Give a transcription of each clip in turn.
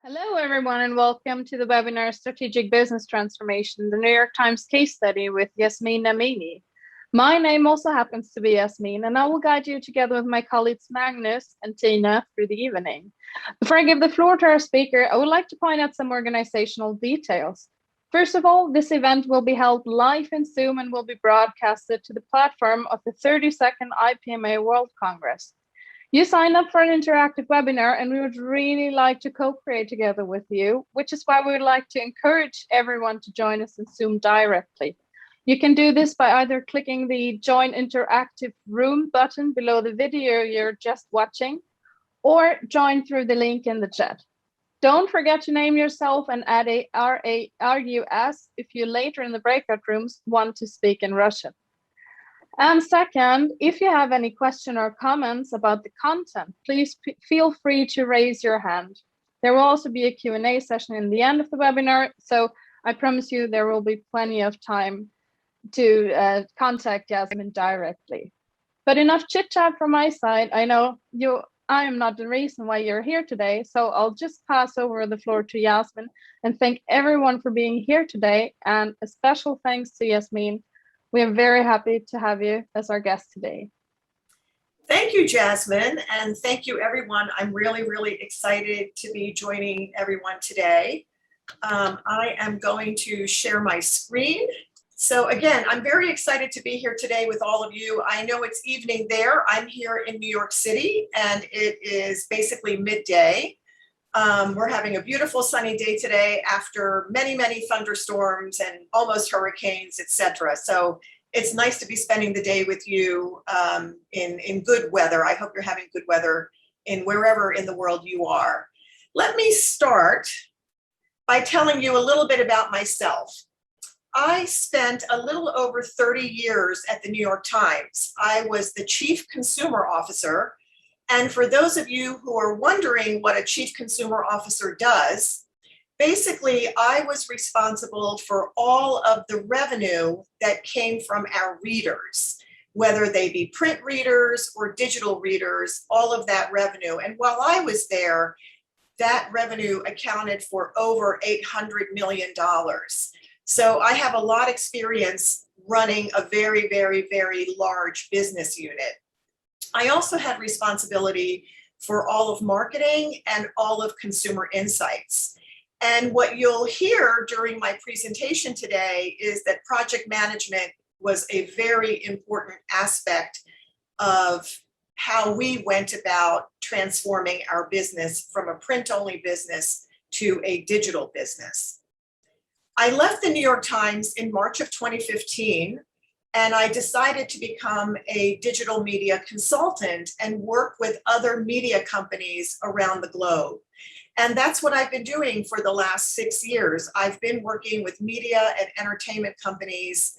Hello, everyone, and welcome to the webinar Strategic Business Transformation, the New York Times case study with Yasmine. My name also happens to be Yasmine, and I will guide you together with my colleagues Magnus and Tina through the evening. Before I give the floor to our speaker, I would like to point out some organizational details. First of all, this event will be held live in Zoom and will be broadcasted to the platform of the 32nd IPMA World Congress. You signed up for an interactive webinar, and we would really like to co-create together with you, which is why we would like to encourage everyone to join us in Zoom directly. You can do this by either clicking the Join Interactive Room button below the video you're just watching, or join through the link in the chat. Don't forget to name yourself and add a RUS if you later in the breakout rooms want to speak in Russian. And second, if you have any question or comments about the content, please feel free to raise your hand. There will also be a Q&A session in the end of the webinar, so I promise you there will be plenty of time to contact Yasmine directly. But enough chit chat from my side. I know I am not the reason why you're here today, so I'll just pass over the floor to Yasmine and thank everyone for being here today, and a special thanks to Yasmine. We are very happy to have you as our guest today. Thank you, Jasmine, and thank you, everyone. I'm really excited to be joining everyone today. I am going to share my screen. So again, I'm very excited to be here today with all of you. I know it's evening there. I'm here in New York City, and it is basically midday. We're having a beautiful sunny day today after many thunderstorms and almost hurricanes, etc. So it's nice to be spending the day with you in good weather. I hope you're having good weather in wherever in the world you are. Let me start by telling you a little bit about myself. I spent a little over 30 years at the New York Times. I was the Chief Consumer Officer. And for those of you who are wondering what a Chief Consumer Officer does, basically I was responsible for all of the revenue that came from our readers, whether they be print readers or digital readers, all of that revenue. And while I was there, that revenue accounted for over $800 million. So I have a lot of experience running a very large business unit. I also had responsibility for all of marketing and all of consumer insights. And what you'll hear during my presentation today is that project management was a very important aspect of how we went about transforming our business from a print-only business to a digital business. I left the New York Times in March of 2015. And I decided to become a digital media consultant and work with other media companies around the globe. And that's what I've been doing for the last 6 years. I've been working with media and entertainment companies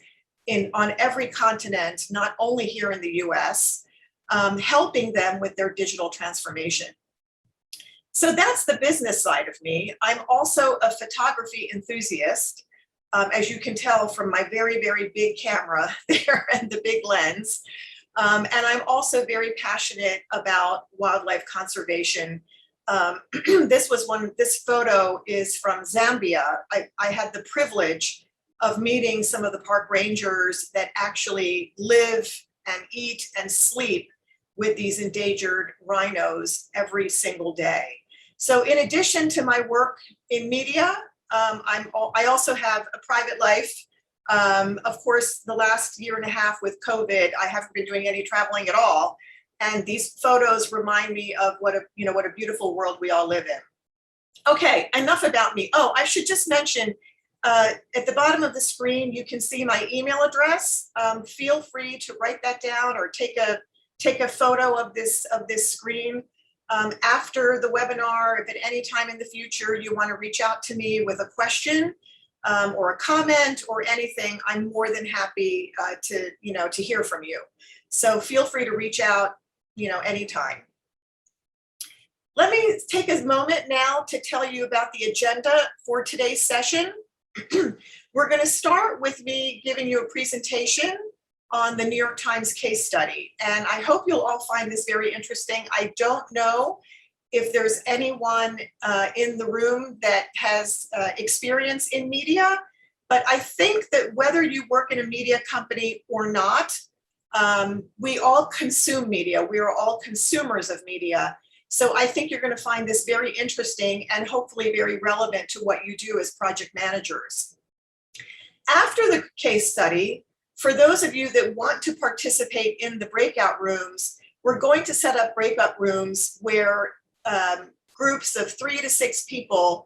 on every continent, not only here in the US, helping them with their digital transformation. So that's the business side of me. I'm also a photography enthusiast. As you can tell from my very big camera there and the big lens. And I'm also very passionate about wildlife conservation. This photo is from Zambia. I had the privilege of meeting some of the park rangers that actually live and eat and sleep with these endangered rhinos every single day. So in addition to my work in media, I also have a private life. Of course, the last year and a half with COVID, I haven't been doing any traveling at all. And these photos remind me of what a beautiful world we all live in. Okay, enough about me. Oh, I should just mention, at the bottom of the screen, you can see my email address. Feel free to write that down or take a photo of this screen. After the webinar, if at any time in the future you want to reach out to me with a question or a comment or anything, I'm more than happy to hear from you. So feel free to reach out, anytime. Let me take a moment now to tell you about the agenda for today's session. We're going to start with me giving you a presentation on the New York Times case study. And I hope you'll all find this very interesting. I don't know if there's anyone in the room that has experience in media, but I think that whether you work in a media company or not, we all consume media. We are all consumers of media. So I think you're going to find this very interesting and hopefully very relevant to what you do as project managers. After the case study, for those of you that want to participate in the breakout rooms, we're going to set up breakout rooms where groups of 3 to 6 people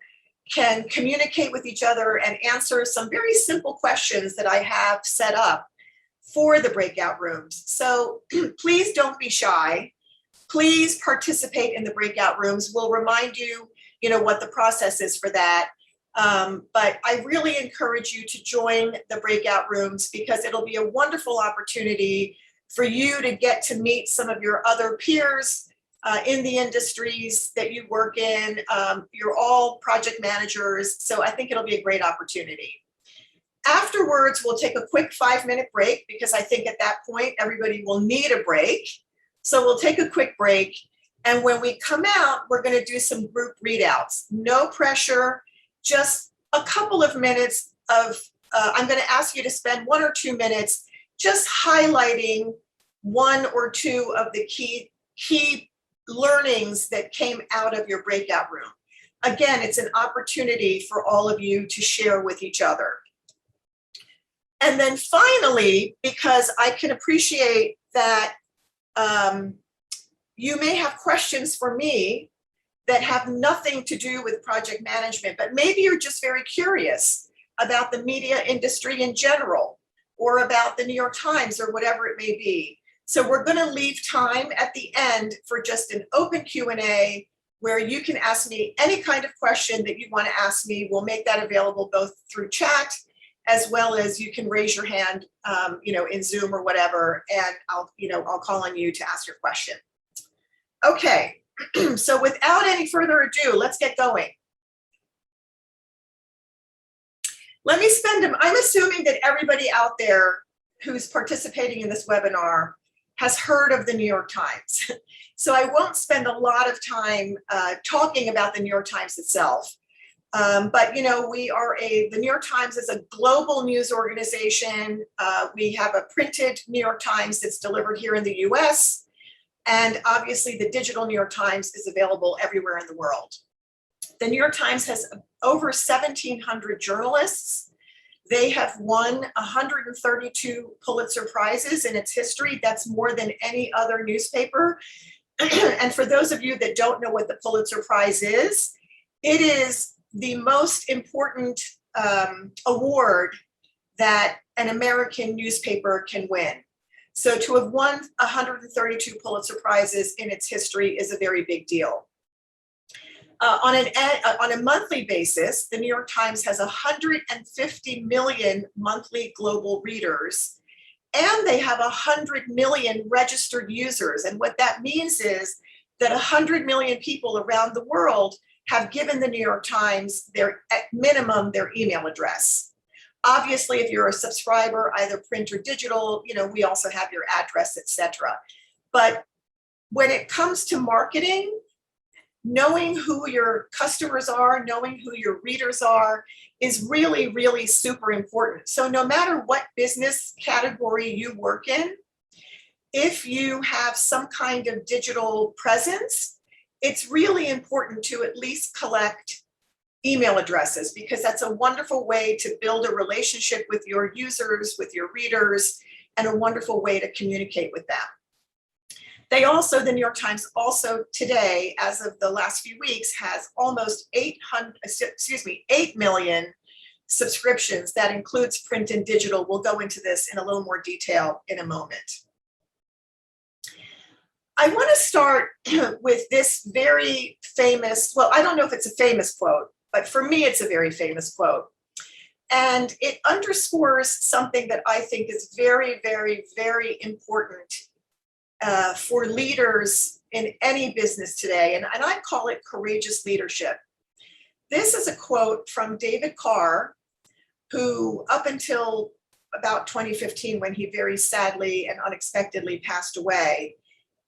can communicate with each other and answer some very simple questions that I have set up for the breakout rooms. So please don't be shy. Please participate in the breakout rooms. We'll remind you, what the process is for that. But I really encourage you to join the breakout rooms because it'll be a wonderful opportunity for you to get to meet some of your other peers in the industries that you work in. You're all project managers, so I think it'll be a great opportunity. Afterwards, we'll take a quick 5-minute break because I think at that point, everybody will need a break. So we'll take a quick break. And when we come out, we're going to do some group readouts. No pressure, just a couple of minutes of, I'm going to ask you to spend 1 or 2 minutes just highlighting 1 or 2 of the key learnings that came out of your breakout room. Again, it's an opportunity for all of you to share with each other. And then finally, because I can appreciate that you may have questions for me that have nothing to do with project management, but maybe you're just very curious about the media industry in general, or about the New York Times, or whatever it may be. So we're going to leave time at the end for just an open Q&A where you can ask me any kind of question that you want to ask me. We'll make that available both through chat as well as you can raise your hand, in Zoom or whatever, and I'll call on you to ask your question. Okay, so without any further ado, let's get going. I'm assuming that everybody out there who's participating in this webinar has heard of the New York Times. So I won't spend a lot of time talking about the New York Times itself. But the New York Times is a global news organization. We have a printed New York Times that's delivered here in the US. And obviously the digital New York Times is available everywhere in the world. The New York Times has over 1,700 journalists. They have won 132 Pulitzer Prizes in its history. That's more than any other newspaper. And for those of you that don't know what the Pulitzer Prize is, it is the most important award that an American newspaper can win. So to have won 132 Pulitzer Prizes in its history is a very big deal. On a monthly basis, the New York Times has 150 million monthly global readers, and they have 100 million registered users. And what that means is that 100 million people around the world have given the New York Times at minimum their email address. Obviously, if you're a subscriber, either print or digital, we also have your address, etc. But when it comes to marketing, knowing who your customers are, knowing who your readers are is really, really super important. So no matter what business category you work in, if you have some kind of digital presence, it's really important to at least collect email addresses, because that's a wonderful way to build a relationship with your users, with your readers, and a wonderful way to communicate with them. The New York Times also today, as of the last few weeks, has almost 8 million subscriptions. That includes print and digital. We'll go into this in a little more detail in a moment. I want to start with this very famous, well, I don't know if it's a famous quote, but for me, it's a very famous quote. And it underscores something that I think is very, very, very important for leaders in any business today. And I call it courageous leadership. This is a quote from David Carr, who up until about 2015, when he very sadly and unexpectedly passed away,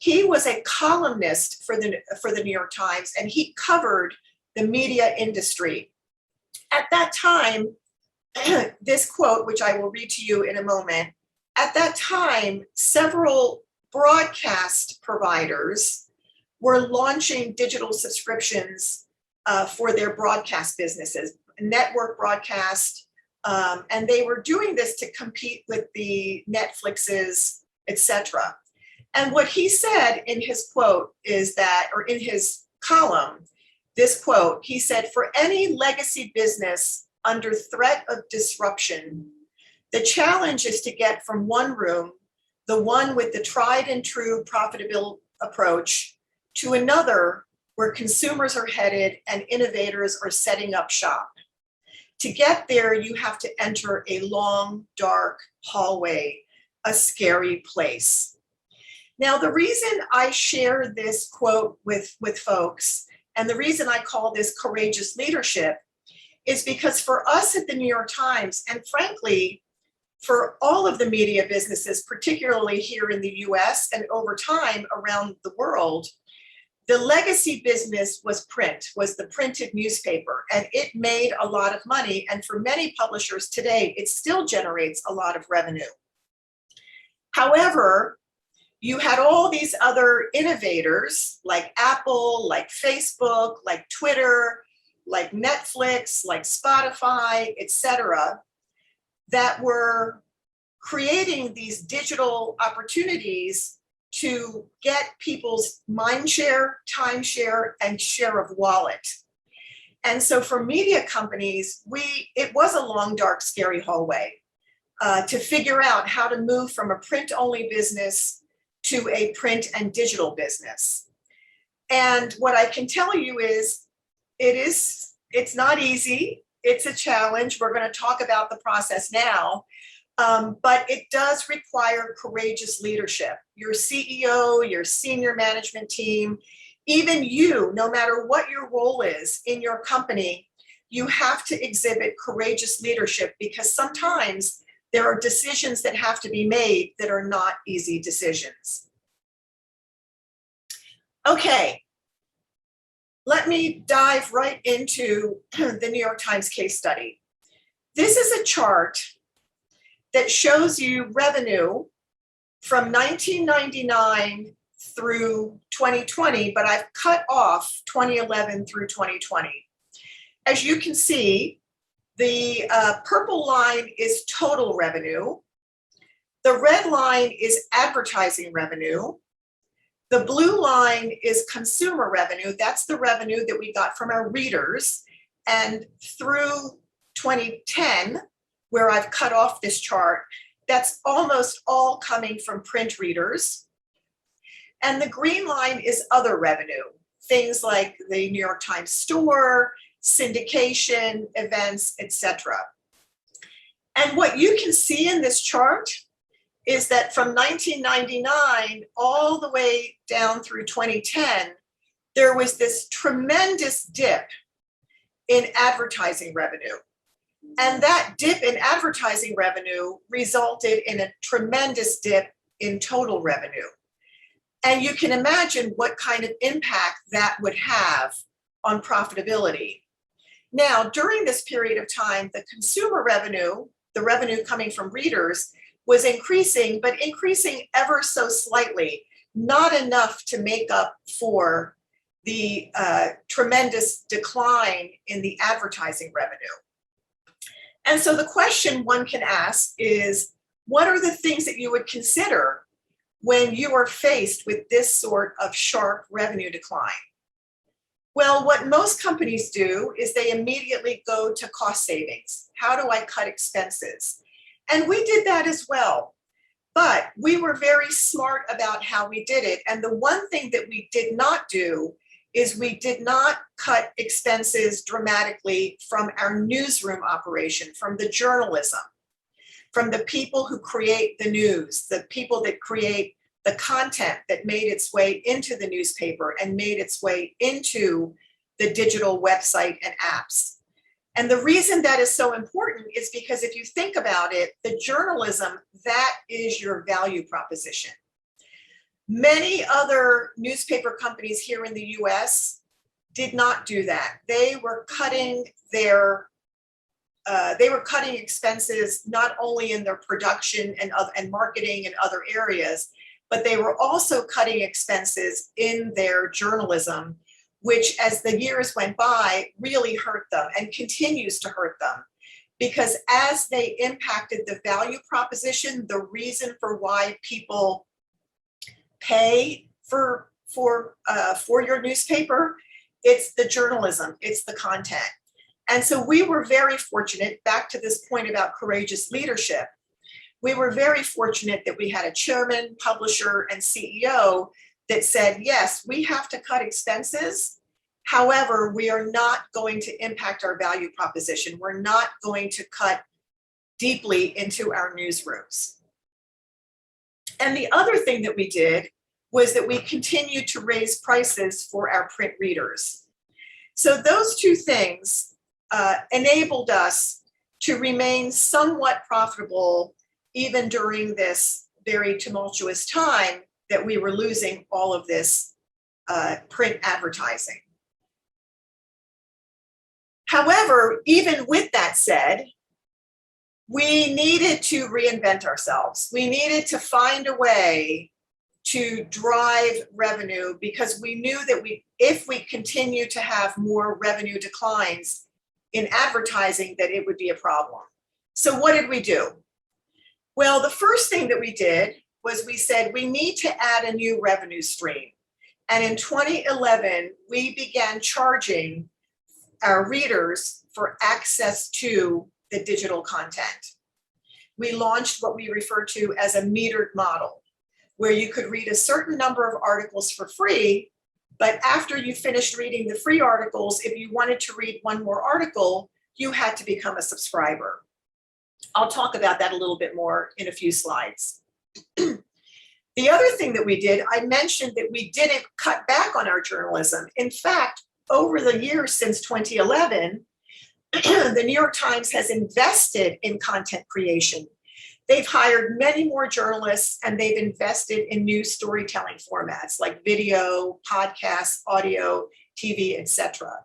He was a columnist for the New York Times, and he covered the media industry. At that time, this quote, which I will read to you in a moment, at that time, several broadcast providers were launching digital subscriptions for their broadcast businesses, network broadcast, and they were doing this to compete with the Netflixes, etc. And what he said in his quote is that, or in his column, this quote, he said, "For any legacy business under threat of disruption, the challenge is to get from one room, the one with the tried and true profitable approach, to another where consumers are headed and innovators are setting up shop. To get there, you have to enter a long, dark hallway, a scary place." Now, the reason I share this quote with folks, and the reason I call this courageous leadership, is because for us at the New York Times, and frankly, for all of the media businesses, particularly here in the US and over time around the world, the legacy business was print, was the printed newspaper, and it made a lot of money. And for many publishers today, it still generates a lot of revenue. However, you had all these other innovators like Apple, like Facebook, like Twitter, like Netflix, like Spotify, etc., that were creating these digital opportunities to get people's mind share, time share, and share of wallet. And so for media companies, it was a long, dark, scary hallway to figure out how to move from a print-only business to a print and digital business. And what I can tell you is, it's not easy. It's a challenge. We're going to talk about the process now. But it does require courageous leadership. Your CEO, your senior management team, even you, no matter what your role is in your company, you have to exhibit courageous leadership, because sometimes there are decisions that have to be made that are not easy decisions. Okay, let me dive right into the New York Times case study. This is a chart that shows you revenue from 1999 through 2020, but I've cut off 2011 through 2020. As you can see, the purple line is total revenue. The red line is advertising revenue. The blue line is consumer revenue. That's the revenue that we got from our readers. And through 2010, where I've cut off this chart, that's almost all coming from print readers. And the green line is other revenue, things like the New York Times store, syndication, events, etc. And what you can see in this chart is that from 1999 all the way down through 2010, there was this tremendous dip in advertising revenue. And that dip in advertising revenue resulted in a tremendous dip in total revenue. And you can imagine what kind of impact that would have on profitability. Now, during this period of time, the consumer revenue, the revenue coming from readers, was increasing, but increasing ever so slightly, not enough to make up for the tremendous decline in the advertising revenue. And so the question one can ask is, what are the things that you would consider when you are faced with this sort of sharp revenue decline? Well, what most companies do is they immediately go to cost savings. How do I cut expenses? And we did that as well. But we were very smart about how we did it. And the one thing that we did not do is we did not cut expenses dramatically from our newsroom operation, from the journalism, from the people who create the news, the people that create the content that made its way into the newspaper and made its way into the digital website and apps. And the reason that is so important is because if you think about it, the journalism, that is your value proposition. Many other newspaper companies here in the US did not do that. They were cutting expenses not only in their production and marketing and other areas, but they were also cutting expenses in their journalism, which as the years went by really hurt them and continues to hurt them. Because as they impacted the value proposition, the reason for why people pay for your newspaper, it's the journalism, it's the content. And so we were very fortunate, back to this point about courageous leadership, we were very fortunate that we had a chairman, publisher, and CEO that said, yes, we have to cut expenses. However, we are not going to impact our value proposition. We're not going to cut deeply into our newsrooms. And the other thing that we did was that we continued to raise prices for our print readers. So those two things enabled us to remain somewhat profitable even during this very tumultuous time that we were losing all of this print advertising. However, even with that said, we needed to reinvent ourselves. We needed to find a way to drive revenue because we knew that if we continue to have more revenue declines in advertising, that it would be a problem. So what did we do? Well, the first thing that we did was we said we need to add a new revenue stream. And in 2011, we began charging our readers for access to the digital content. We launched what we refer to as a metered model, where you could read a certain number of articles for free, but after you finished reading the free articles, if you wanted to read one more article, you had to become a subscriber. I'll talk about that a little bit more in a few slides. The other thing that we did, I mentioned that we didn't cut back on our journalism. In fact, over the years since 2011, the New York Times has invested in content creation. They've hired many more journalists and they've invested in new storytelling formats like video, podcasts, audio, TV, etc.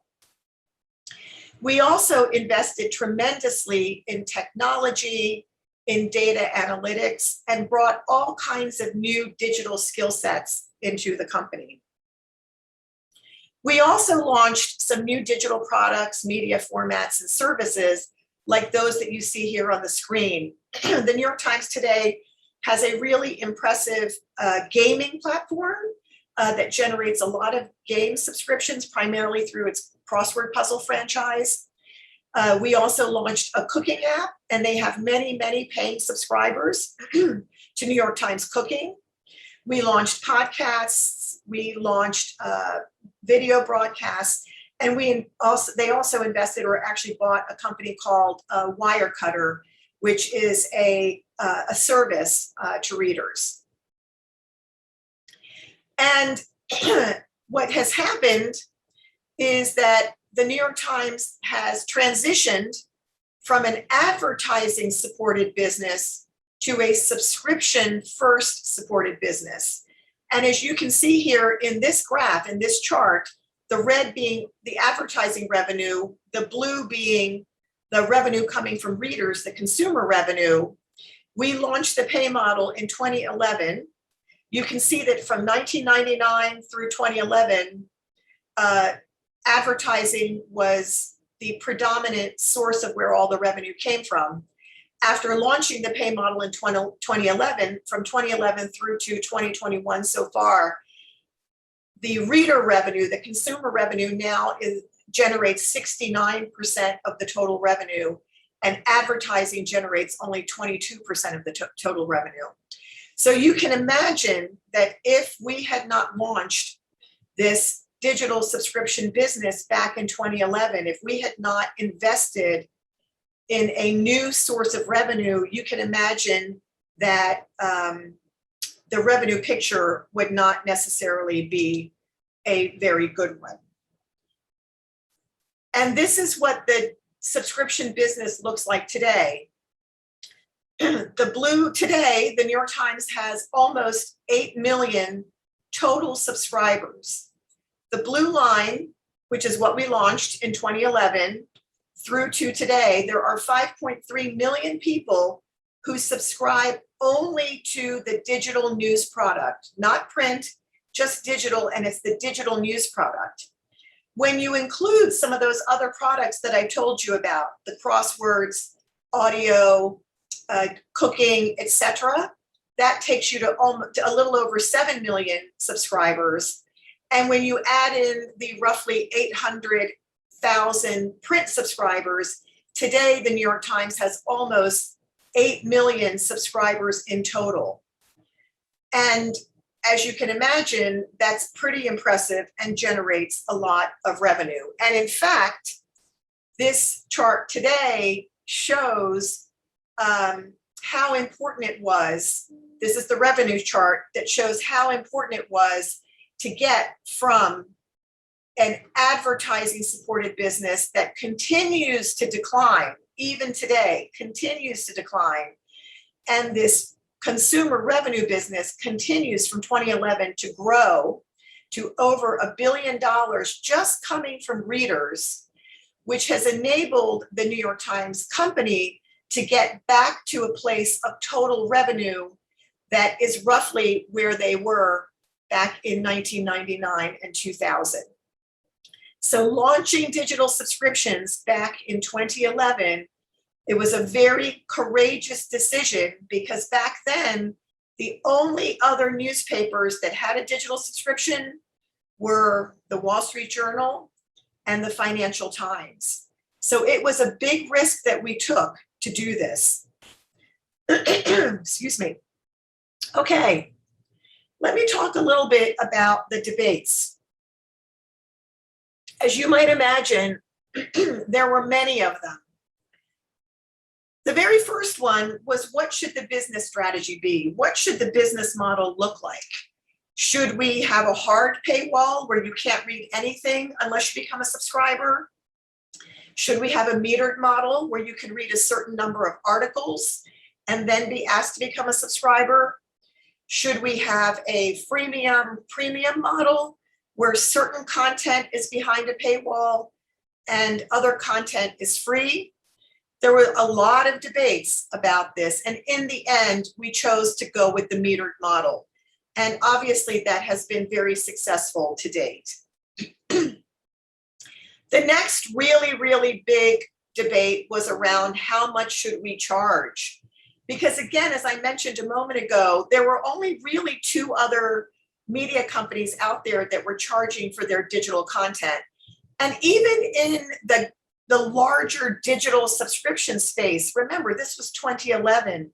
We also invested tremendously in technology, in data analytics, and brought all kinds of new digital skill sets into the company. We also launched some new digital products, media formats, and services like those that you see here on the screen. The New York Times today has a really impressive gaming platform that generates a lot of game subscriptions, primarily through its crossword puzzle franchise. We also launched a cooking app, and they have many, many paying subscribers to New York Times Cooking. We launched podcasts, we launched video broadcasts, and they also invested or actually bought a company called Wirecutter, which is a service to readers. And what has happened is that the New York Times has transitioned from an advertising supported business to a subscription first supported business. And as you can see here in this graph, in this chart, the red being the advertising revenue, the blue being the revenue coming from readers, the consumer revenue. We launched the pay model in 2011. You can see that from 1999 through 2011, advertising was the predominant source of where all the revenue came from. After launching the pay model in 2011, from 2011 through to 2021 so far, the reader revenue, the consumer revenue now generates 69% of the total revenue, and advertising generates only 22% of the total revenue. So you can imagine that if we had not launched this digital subscription business back in 2011, if we had not invested in a new source of revenue, you can imagine that the revenue picture would not necessarily be a very good one. And this is what the subscription business looks like today. The blue today, the New York Times has almost 8 million total subscribers. The blue line, which is what we launched in 2011, through to today, there are 5.3 million people who subscribe only to the digital news product, not print, just digital, and it's the digital news product. When you include some of those other products that I told you about, the crosswords, audio, cooking, etc., that takes you to a little over 7 million subscribers. And when you add in the roughly 800,000 print subscribers, today the New York Times has almost 8 million subscribers in total. And as you can imagine, that's pretty impressive and generates a lot of revenue. And in fact, this chart today shows how important it was. This is the revenue chart that shows how important it was to get from an advertising supported business that continues to decline, even today, continues to decline. And this consumer revenue business continues from 2011 to grow to over $1 billion just coming from readers, which has enabled the New York Times company to get back to a place of total revenue that is roughly where they were back in 1999 and 2000. So launching digital subscriptions back in 2011, it was a very courageous decision because back then, the only other newspapers that had a digital subscription were the Wall Street Journal and the Financial Times. So it was a big risk that we took to do this. Excuse me. Okay, let me talk a little bit about the debates. As you might imagine, there were many of them. The very first one was, what should the business strategy be? What should the business model look like? Should we have a hard paywall where you can't read anything unless you become a subscriber? Should we have a metered model where you can read a certain number of articles and then be asked to become a subscriber? Should we have a freemium premium model where certain content is behind a paywall and other content is free? There were a lot of debates about this, and in the end, we chose to go with the metered model. And obviously, that has been very successful to date. The next really, really big debate was around how much should we charge? Because again, as I mentioned a moment ago, there were only really 2 other media companies out there that were charging for their digital content. And even in the larger digital subscription space, remember, this was 2011,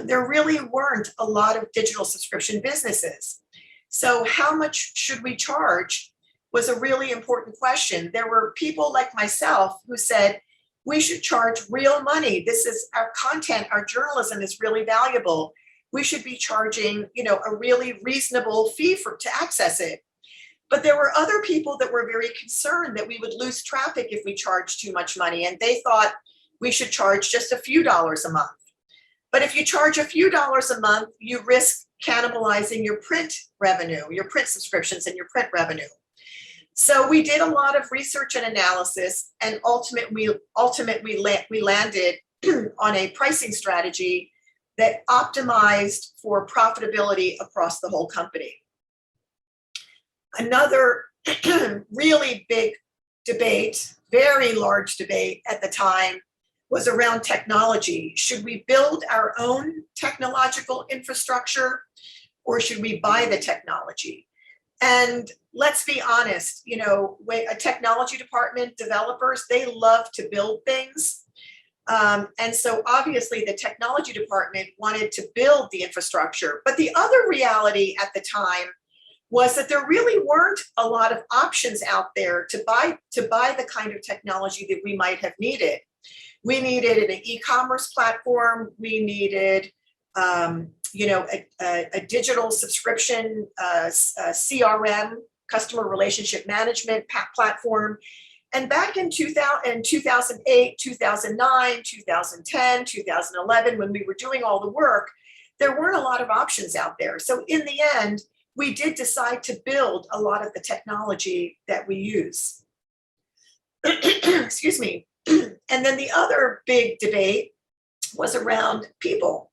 there really weren't a lot of digital subscription businesses. So how much should we charge was a really important question. There were people like myself who said, we should charge real money. This is our content, our journalism is really valuable. We should be charging, a really reasonable fee to access it. But there were other people that were very concerned that we would lose traffic if we charged too much money. And they thought we should charge just a few dollars a month. But if you charge a few dollars a month, you risk cannibalizing your print revenue, your print subscriptions and your print revenue. So we did a lot of research and analysis, and ultimately we landed on a pricing strategy that optimized for profitability across the whole company. Another really big debate, very large debate at the time, was around technology. Should we build our own technological infrastructure or should we buy the technology? And let's be honest, when a technology department, developers, they love to build things. And so obviously the technology department wanted to build the infrastructure. But the other reality at the time was that there really weren't a lot of options out there to buy the kind of technology that we might have needed. We needed an e-commerce platform. We needed, a digital subscription CRM, customer relationship management platform. And back in 2008, 2009, 2010, 2011, when we were doing all the work, there weren't a lot of options out there. So in the end, we did decide to build a lot of the technology that we use. Excuse me. And then the other big debate was around people,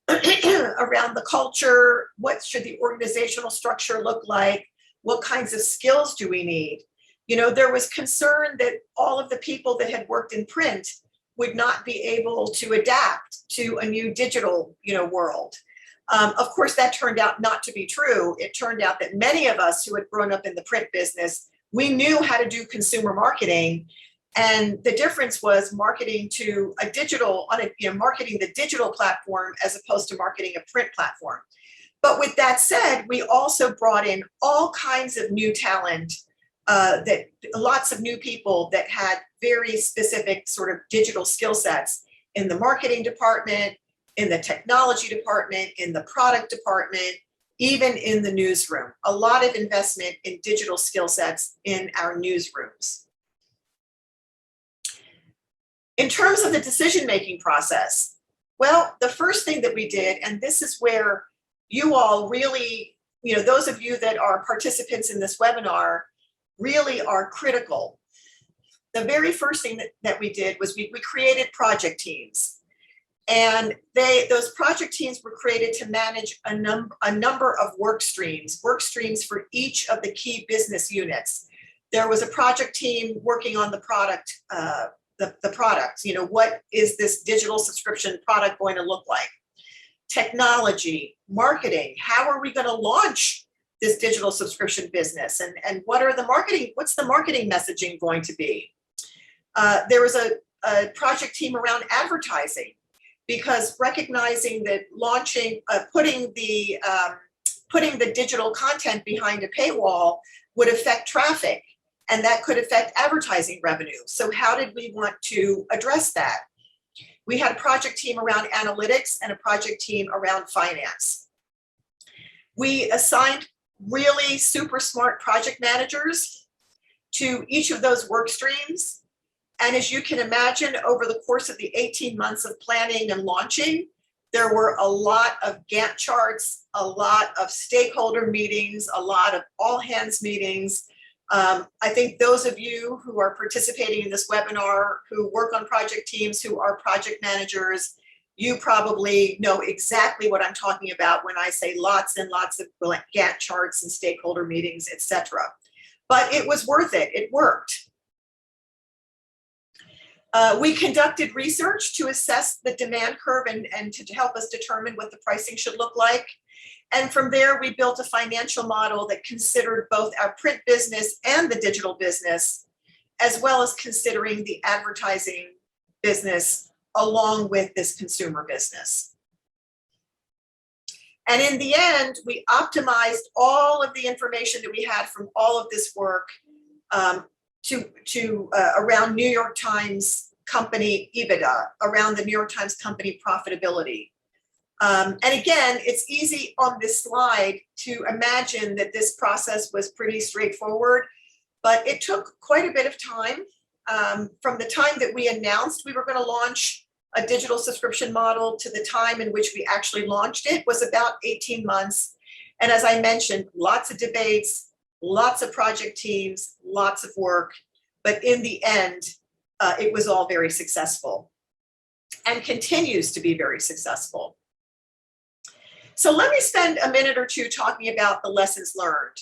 around the culture. What should the organizational structure look like? What kinds of skills do we need? You know, there was concern that all of the people that had worked in print would not be able to adapt to a new digital, world. Of course, that turned out not to be true. It turned out that many of us who had grown up in the print business, we knew how to do consumer marketing. And the difference was marketing to a digital, marketing the digital platform as opposed to marketing a print platform. But with that said, we also brought in all kinds of new talent, that lots of new people that had very specific sort of digital skill sets in the marketing department, in the technology department, in the product department, even in the newsroom. A lot of investment in digital skill sets in our newsrooms. In terms of the decision-making process, well, the first thing that we did, and this is where you all really, those of you that are participants in this webinar really are critical. The very first thing that we did was we created project teams. And those project teams were created to manage a number of work streams for each of the key business units. There was a project team working on the product, the product, what is this digital subscription product going to look like? Technology, marketing, how are we going to launch this digital subscription business? And what's the marketing messaging going to be? There was a project team around advertising, because recognizing that putting the digital content behind a paywall would affect traffic, and that could affect advertising revenue. So how did we want to address that? We had a project team around analytics and a project team around finance. We assigned really super smart project managers to each of those work streams. And as you can imagine, over the course of the 18 months of planning and launching, there were a lot of Gantt charts, a lot of stakeholder meetings, a lot of all hands meetings. I think those of you who are participating in this webinar, who work on project teams, who are project managers, you probably know exactly what I'm talking about when I say lots and lots of Gantt charts and stakeholder meetings, etc. But it was worth it. It worked. We conducted research to assess the demand curve and to help us determine what the pricing should look like. And from there, we built a financial model that considered both our print business and the digital business, as well as considering the advertising business along with this consumer business. And in the end, we optimized all of the information that we had from all of this work to around New York Times company EBITDA, around the New York Times company profitability. And again, it's easy on this slide to imagine that this process was pretty straightforward, but it took quite a bit of time. From the time that we announced we were going to launch a digital subscription model to the time in which we actually launched it was about 18 months. And as I mentioned, lots of debates, lots of project teams, lots of work, but in the end, it was all very successful and continues to be very successful. So let me spend a minute or two talking about the lessons learned.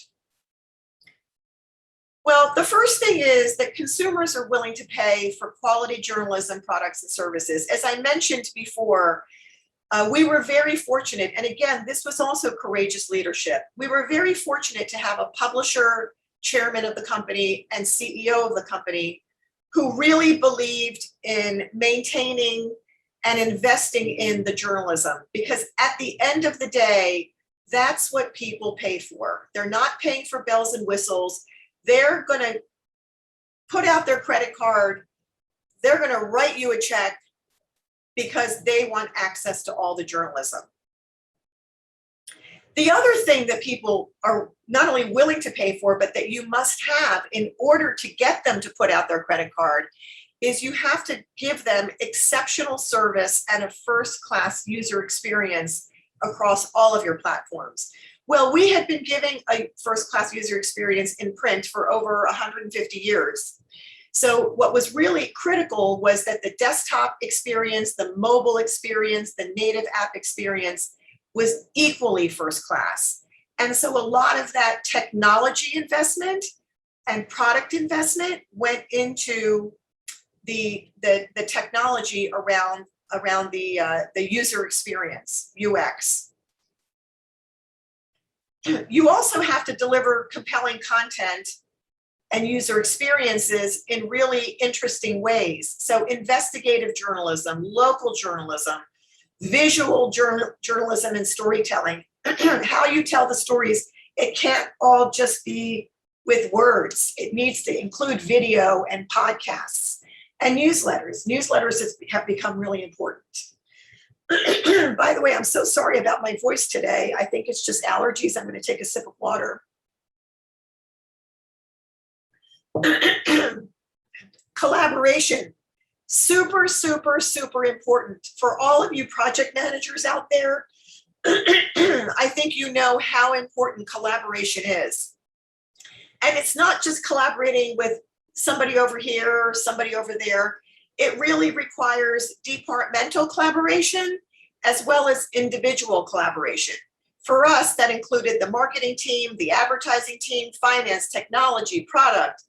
Well, the first thing is that consumers are willing to pay for quality journalism products and services. As I mentioned before, we were very fortunate, and again, this was also courageous leadership. We were very fortunate to have a publisher, chairman of the company, and CEO of the company who really believed in maintaining and investing in the journalism, because at the end of the day, that's what people pay for. They're not paying for bells and whistles. They're going to put out their credit card. They're going to write you a check because they want access to all the journalism. The other thing that people are not only willing to pay for, but that you must have in order to get them to put out their credit card is you have to give them exceptional service and a first-class user experience across all of your platforms. Well, we had been giving a first-class user experience in print for over 150 years. So what was really critical was that the desktop experience, the mobile experience, the native app experience was equally first class. And so a lot of that technology investment and product investment went into the technology around the user experience, UX. You also have to deliver compelling content and user experiences in really interesting ways. So investigative journalism, local journalism, visual journalism and storytelling, how you tell the stories, it can't all just be with words. It needs to include video and podcasts and newsletters. Newsletters have become really important. By the way, I'm so sorry about my voice today. I think it's just allergies. I'm going to take a sip of water. Collaboration. Super, super, super important for all of you project managers out there. I think you know how important collaboration is. And it's not just collaborating with somebody over here or somebody over there. It really requires departmental collaboration as well as individual collaboration. For us, that included the marketing team, the advertising team, finance, technology, product,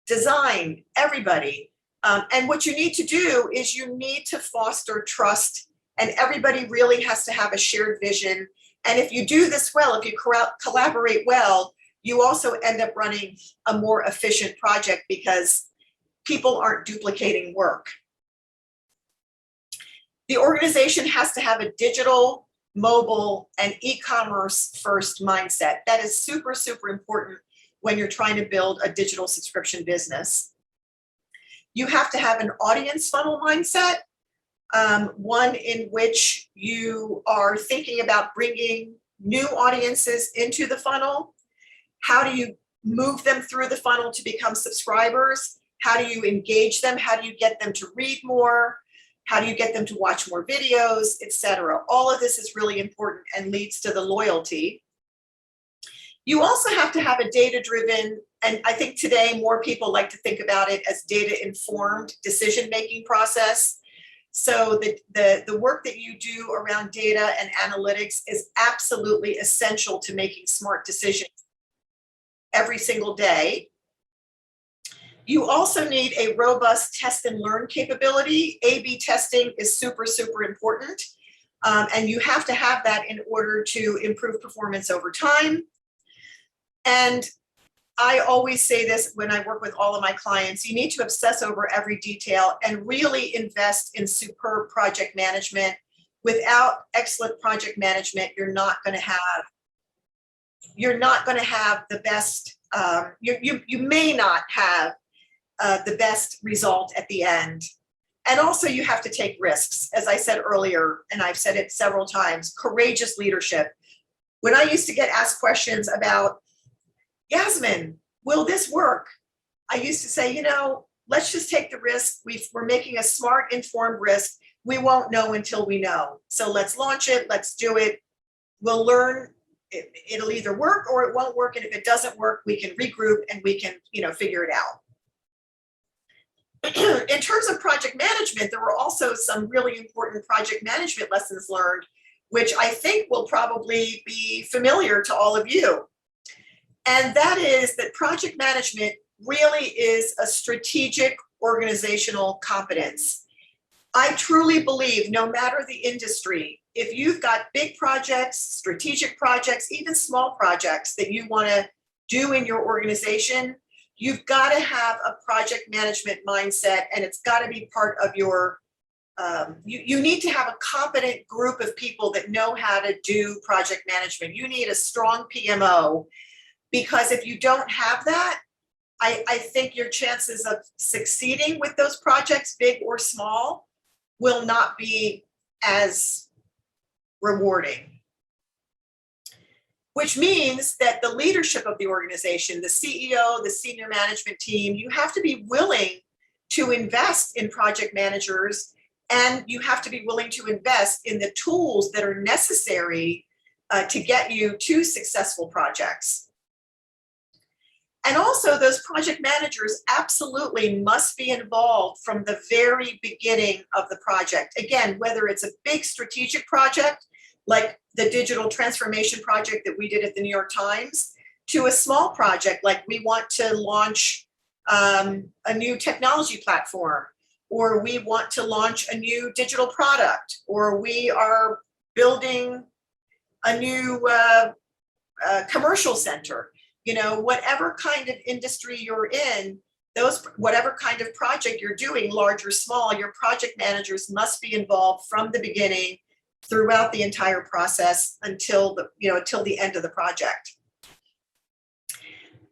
design, everybody. And what you need to do is you need to foster trust, and everybody really has to have a shared vision. And if you do this well, if you collaborate well, you also end up running a more efficient project because people aren't duplicating work. The organization has to have a digital, mobile, and e-commerce first mindset. That is super, super important when you're trying to build a digital subscription business. You have to have an audience funnel mindset, one in which you are thinking about bringing new audiences into the funnel. How do you move them through the funnel to become subscribers? How do you engage them? How do you get them to read more? How do you get them to watch more videos, etc.? All of this is really important and leads to the loyalty. You also have to have a data-driven, and I think today more people like to think about it as data-informed decision-making process. So the work that you do around data and analytics is absolutely essential to making smart decisions every single day. You also need a robust test and learn capability. A/B testing is super, super important. And you have to have that in order to improve performance over time. And I always say this when I work with all of my clients, you need to obsess over every detail and really invest in superb project management. Without excellent project management, you're not going to have the best, you may not have the best result at the end. And also you have to take risks. As I said earlier, and I've said it several times, courageous leadership. When I used to get asked questions about, Yasmine, will this work? I used to say, let's just take the risk. We're making a smart, informed risk. We won't know until we know. So let's launch it. Let's do it. We'll learn. It'll either work or it won't work. And if it doesn't work, we can regroup and we can, figure it out. In terms of project management, there were also some really important project management lessons learned, which I think will probably be familiar to all of you. And that is that project management really is a strategic organizational competence. I truly believe no matter the industry, if you've got big projects, strategic projects, even small projects that you want to do in your organization, you've got to have a project management mindset, and it's got to be part of your, you need to have a competent group of people that know how to do project management. You need a strong PMO, because if you don't have that, I think your chances of succeeding with those projects, big or small, will not be as rewarding. which means that the leadership of the organization, the CEO, the senior management team, you have to be willing to invest in project managers, and you have to be willing to invest in the tools that are necessary to get you to successful projects. And also, those project managers absolutely must be involved from the very beginning of the project. Again, whether it's a big strategic project, like the digital transformation project that we did at the New York Times, to a small project like we want to launch a new technology platform, or we want to launch a new digital product, or we are building a new commercial center. You know, whatever kind of industry you're in, whatever kind of project you're doing, large or small, your project managers must be involved from the beginning throughout the entire process until the end of the project.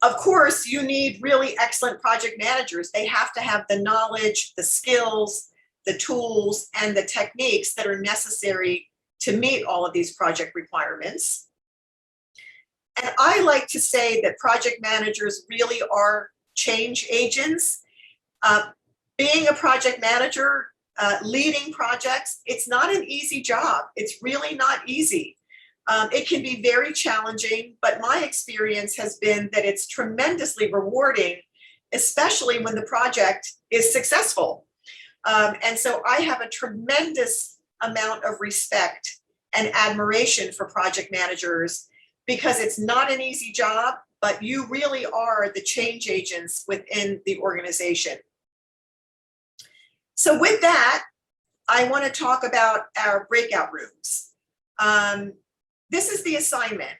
Of course, you need really excellent project managers. They have to have the knowledge, the skills, the tools, and the techniques that are necessary to meet all of these project requirements. And I like to say that project managers really are change agents. Being a project manager, leading projects, it's not an easy job. It's really not easy. It can be very challenging, but my experience has been that it's tremendously rewarding, especially when the project is successful. And so I have a tremendous amount of respect and admiration for project managers, because it's not an easy job, but you really are the change agents within the organization. So with that, I want to talk about our breakout rooms. This is the assignment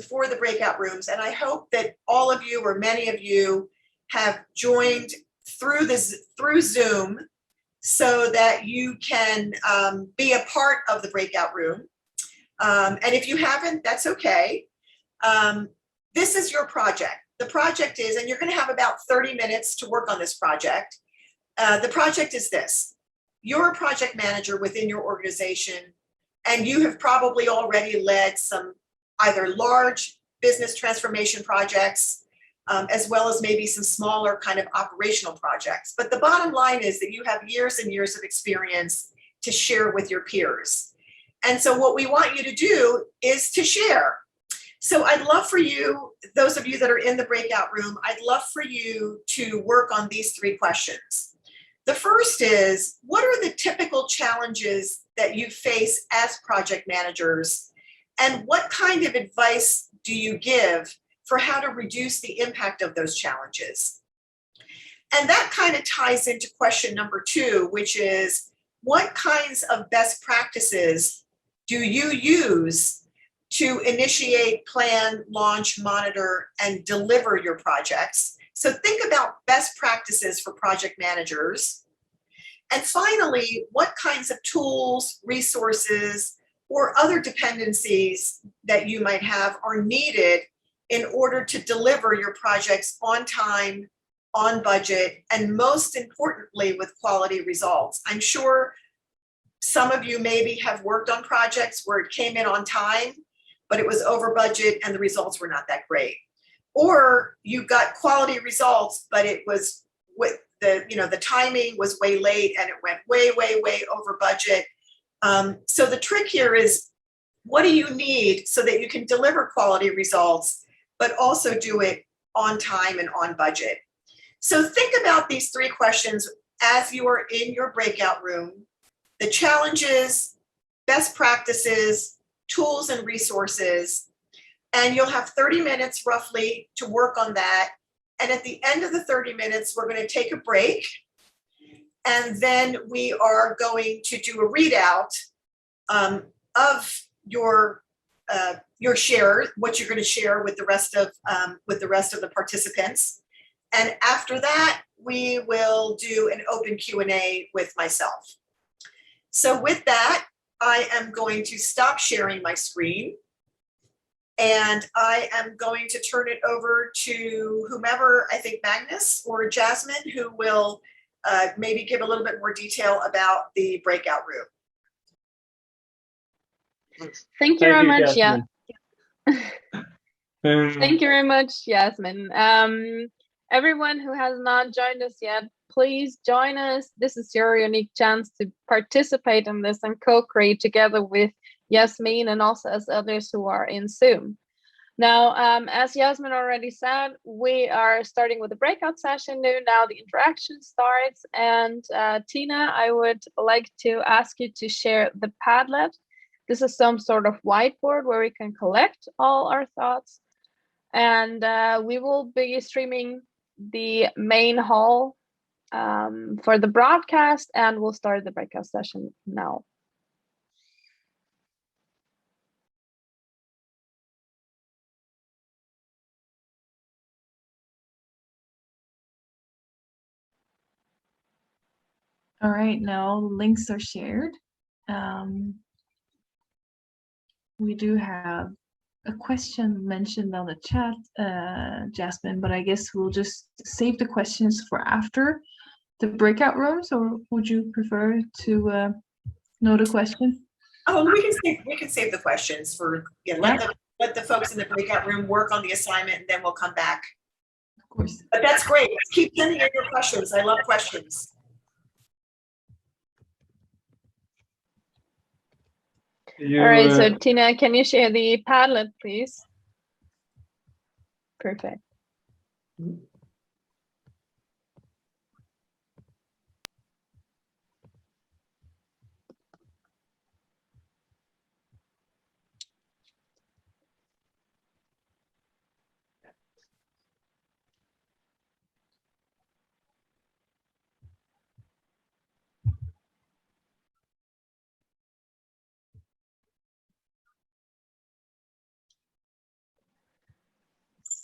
for the breakout rooms, and I hope that all of you, or many of you, have joined through Zoom so that you can be a part of the breakout room. And if you haven't, that's okay. This is your project. The project is, and you're going to have about 30 minutes to work on this project. The project is this. You're a project manager within your organization, and you have probably already led some either large business transformation projects, as well as maybe some smaller kind of operational projects. But the bottom line is that you have years and years of experience to share with your peers. And so what we want you to do is to share. So I'd love for you, those of you that are in the breakout room, I'd love for you to work on these 3 questions. The first is, what are the typical challenges that you face as project managers? And what kind of advice do you give for how to reduce the impact of those challenges? And that kind of ties into question number 2, which is, what kinds of best practices do you use to initiate, plan, launch, monitor, and deliver your projects? So think about best practices for project managers. And finally, what kinds of tools, resources, or other dependencies that you might have are needed in order to deliver your projects on time, on budget, and most importantly, with quality results? I'm sure some of you maybe have worked on projects where it came in on time, but it was over budget and the results were not that great. Or you got quality results, but it was with the timing was way late and it went way, way, way over budget. So the trick here is, what do you need so that you can deliver quality results, but also do it on time and on budget? So think about these 3 questions as you are in your breakout room: the challenges, best practices, tools and resources, and you'll have 30 minutes roughly to work on that. And at the end of the 30 minutes, we're going to take a break, and then we are going to do a readout of your share, what you're going to share with the rest of the participants. And after that, we will do an open Q&A with myself. So with that, I am going to stop sharing my screen, and I am going to turn it over to whomever, I think Magnus or Yasmine, who will maybe give a little bit more detail about the breakout room. Thank you very much. Yasmine. Thank you very much, Yasmine. Everyone who has not joined us yet, please join us. This is your unique chance to participate in this and co-create together with Yasmine and also as others who are in Zoom. Now, as Yasmine already said, we are starting with a breakout session now the interaction starts. And Tina, I would like to ask you to share the Padlet. This is some sort of whiteboard where we can collect all our thoughts. And we will be streaming the main hall for the broadcast, and we'll start the breakout session now. All right, now links are shared. We do have a question mentioned on the chat, Jasmine, but I guess we'll just save the questions for after the breakout rooms, or would you prefer to know the question? Oh, we can save the questions for, let the folks in the breakout room work on the assignment, and then we'll come back. Of course. But that's great. Keep sending in your questions. I love questions. All right, so Tina, can you share the Padlet, please? Perfect.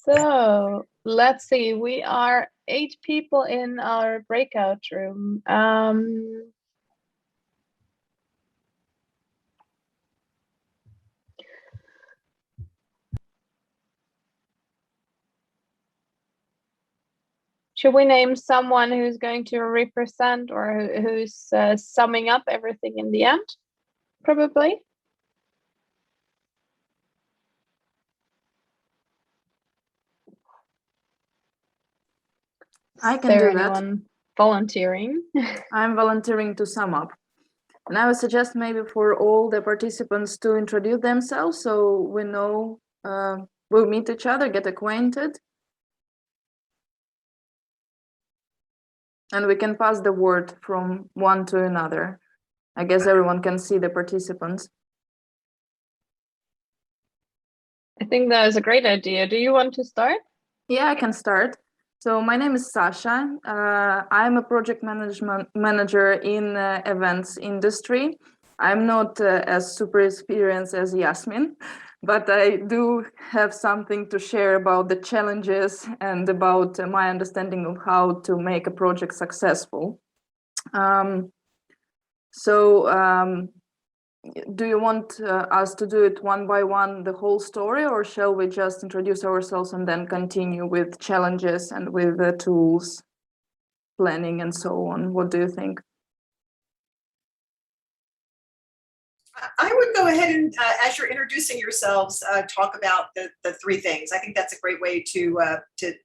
So let's see, we are 8 people in our breakout room. Should we name someone who's going to represent or who's summing up everything in the end? Probably. I can do that. Anyone volunteering? I'm volunteering to sum up. And I would suggest maybe for all the participants to introduce themselves so we know we'll meet each other, get acquainted. And we can pass the word from one to another. I guess everyone can see the participants. I think that is a great idea. Do you want to start? Yeah, I can start. So my name is Sasha. I'm a project manager in events industry. I'm not as super experienced as Yasmine, but I do have something to share about the challenges and about my understanding of how to make a project successful. Do you want us to do it one by one, the whole story, or shall we just introduce ourselves and then continue with challenges and with the tools, planning and so on? What do you think? I would go ahead and, as you're introducing yourselves, talk about the 3 things. I think that's a great way to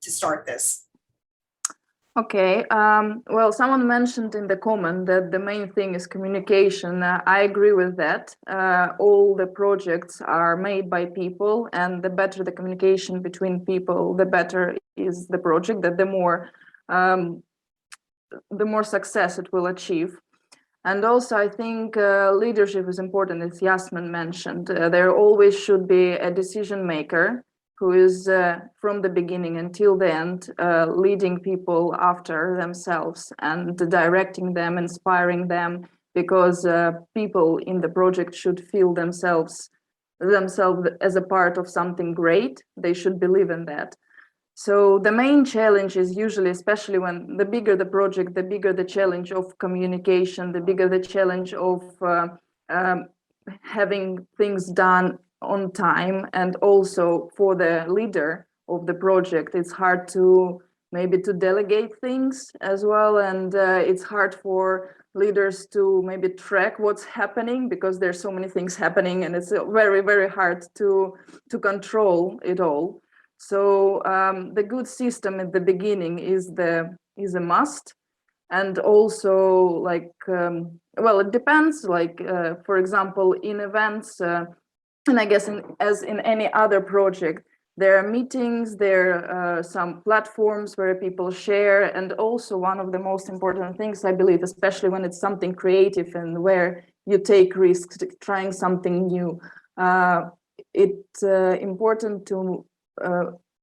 start this. Okay, well, someone mentioned in the comment that the main thing is communication. I agree with that. All the projects are made by people, and the better the communication between people, the better is the project, that the more success it will achieve. And also, I think leadership is important, as Yasmine mentioned. There always should be a decision maker who is from the beginning until the end, leading people after themselves and directing them, inspiring them, because people in the project should feel themselves as a part of something great. They should believe in that. So the main challenge is usually, especially when the bigger the project, the bigger the challenge of communication, the bigger the challenge of having things done on time. And also for the leader of the project, it's hard to maybe to delegate things as well. And it's hard for leaders to maybe track what's happening because there's so many things happening, and it's very, very hard to control it all. So the good system at the beginning is a must. And also, like, well, it depends, like, for example, in events, and I guess as in any other project, there are meetings, there are some platforms where people share. And also one of the most important things, I believe, especially when it's something creative and where you take risks, trying something new, it's important to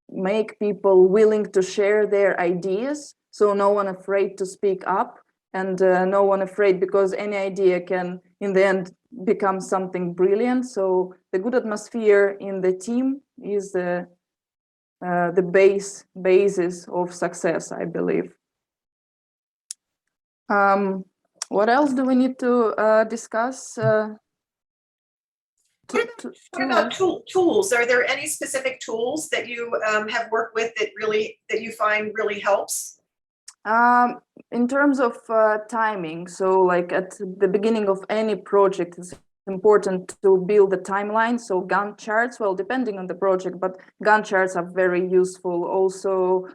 make people willing to share their ideas. So no one afraid to speak up, and no one afraid, because any idea can in the end become something brilliant. So the good atmosphere in the team is the basis of success, I believe. What else do we need to discuss? What about tools? Are there any specific tools that you have worked with that you find really helps? In terms of timing, so like at the beginning of any project, it's important to build the timeline. So Gantt charts, well, depending on the project, but Gantt charts are very useful. Also,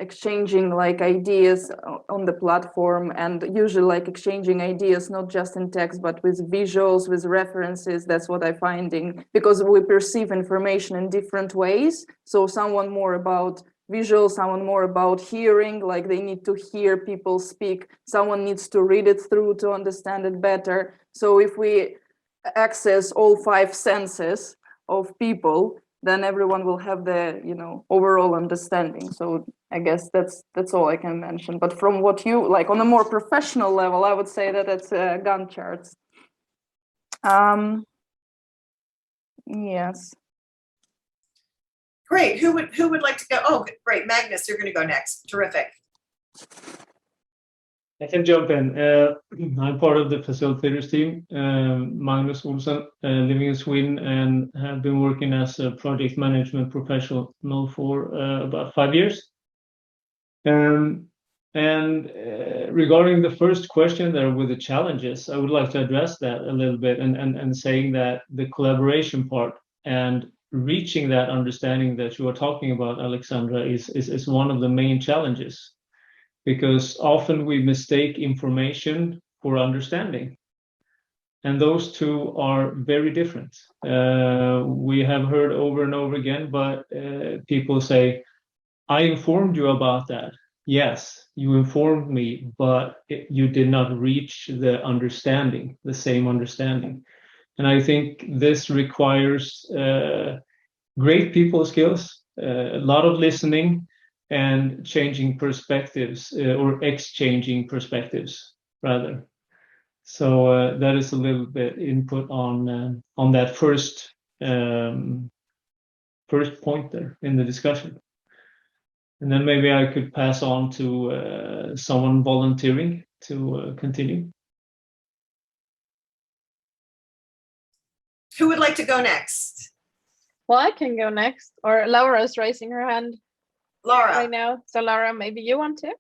exchanging like ideas on the platform, and usually like exchanging ideas not just in text but with visuals, with references. That's what I'm finding, because we perceive information in different ways. So someone more about visual, someone more about hearing, like they need to hear people speak, someone needs to read it through to understand it better. So if we access all 5 senses of people, then everyone will have the, you know, overall understanding. So I guess that's all I can mention. But from what you like on a more professional level, I would say that it's Gantt charts. Yes. Great. Who would like to go? Oh, great. Magnus, you're going to go next. Terrific. I can jump in. I'm part of the facilitators team, Magnus Olsen, living in Sweden, and have been working as a project management professional for about 5 years. And regarding the first question there with the challenges, I would like to address that a little bit, and saying that the collaboration part and reaching that understanding that you are talking about, Alexandra, is one of the main challenges, because often we mistake information for understanding, and those two are very different. We have heard over and over again, but people say, I informed you about that. Yes, you informed me, but you did not reach the understanding, the same understanding. And I think this requires great people skills, a lot of listening, and changing perspectives, or exchanging perspectives rather. So that is a little bit input on that first point there in the discussion. And then maybe I could pass on to someone volunteering to continue. Who would like to go next? Well, I can go next, or Laura's raising her hand Laura. right now. So Laura, maybe you want to?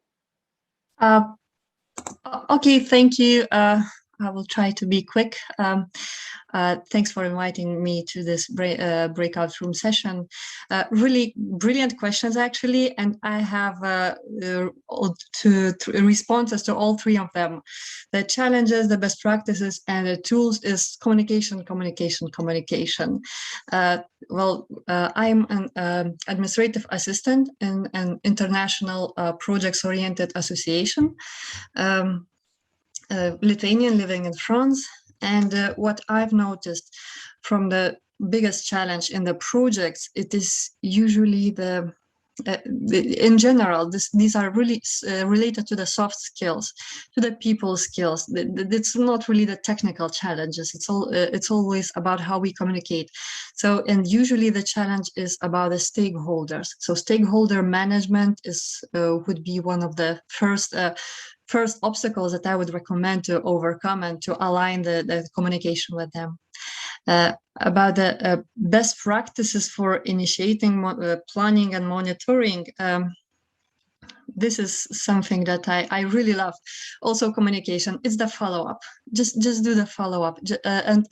Okay, thank you. I will try to be quick. Thanks for inviting me to this breakout room session. Really brilliant questions, actually, and I have two responses to all 3 of them. The challenges, the best practices, and the tools is communication, communication, communication. Well, I'm an administrative assistant in an international projects-oriented association. Lithuanian living in France, and what I've noticed from the biggest challenge in the projects, it is usually in general, these are really related to the soft skills, to the people skills. It's not really the technical challenges. It's always about how we communicate. So, and usually the challenge is about the stakeholders. So stakeholder management would be one of the first obstacles that I would recommend to overcome and to align the communication with them. About the best practices for initiating planning and monitoring, this is something that I really love. Also, communication. It's the follow-up. Just do the follow-up and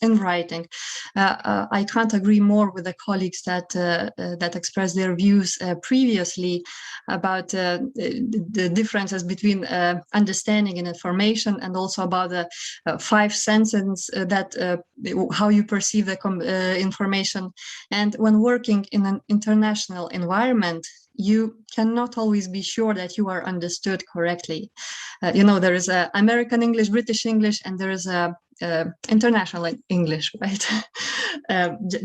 in writing. I can't agree more with the colleagues that expressed their views previously about the differences between understanding and information, and also about the 5 senses that how you perceive the information. And when working in an international environment, you cannot always be sure that you are understood correctly. There is American English, British English, and there is international English, right?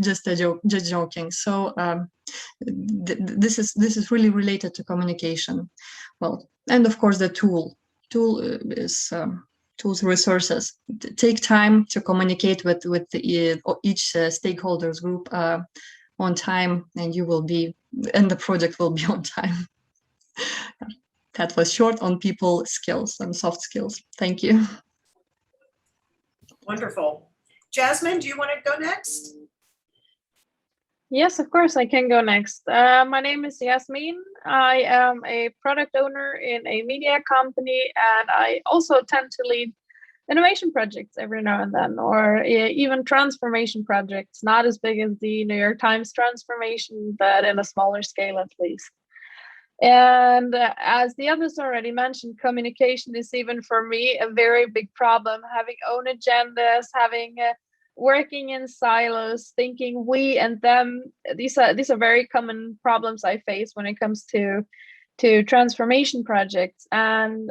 Just a joke, just joking. So this is really related to communication. Well, and of course the tool is tools, resources. Take time to communicate with each stakeholders group on time, and the project will be on time. That was short on people skills and soft skills. Thank you. Wonderful. Yasmine, do you want to go next? Yes, of course, I can go next. My name is Yasmine. I am a product owner in a media company, and I also tend to lead innovation projects every now and then, or even transformation projects, not as big as the New York Times transformation, but in a smaller scale at least. And as the others already mentioned, communication is even for me a very big problem. Having own agendas, having working in silos, thinking we and them. These are very common problems I face when it comes to transformation projects. And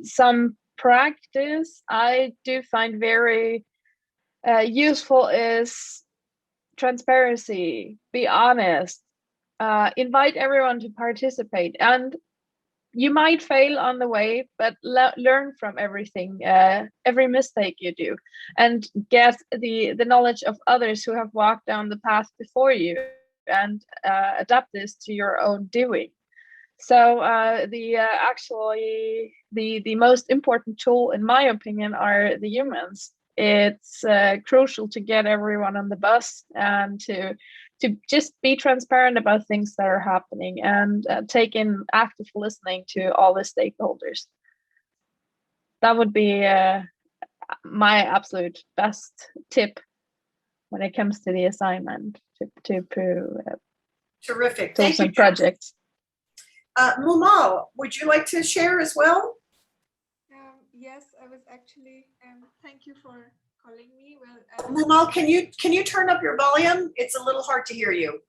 some practice I do find very useful is transparency. Be honest. Invite everyone to participate, and you might fail on the way, but learn from everything, every mistake you do, and get the knowledge of others who have walked down the path before you, and adapt this to your own doing. So actually the most important tool, in my opinion, are the humans. It's crucial to get everyone on the bus and to just be transparent about things that are happening, and take in active listening to all the stakeholders. That would be my absolute best tip when it comes to the assignment to Terrific. tools and projects. Mumal, would you like to share as well? Yes, I was actually, thank you for calling me. Well, Mumal, can you turn up your volume? It's a little hard to hear you.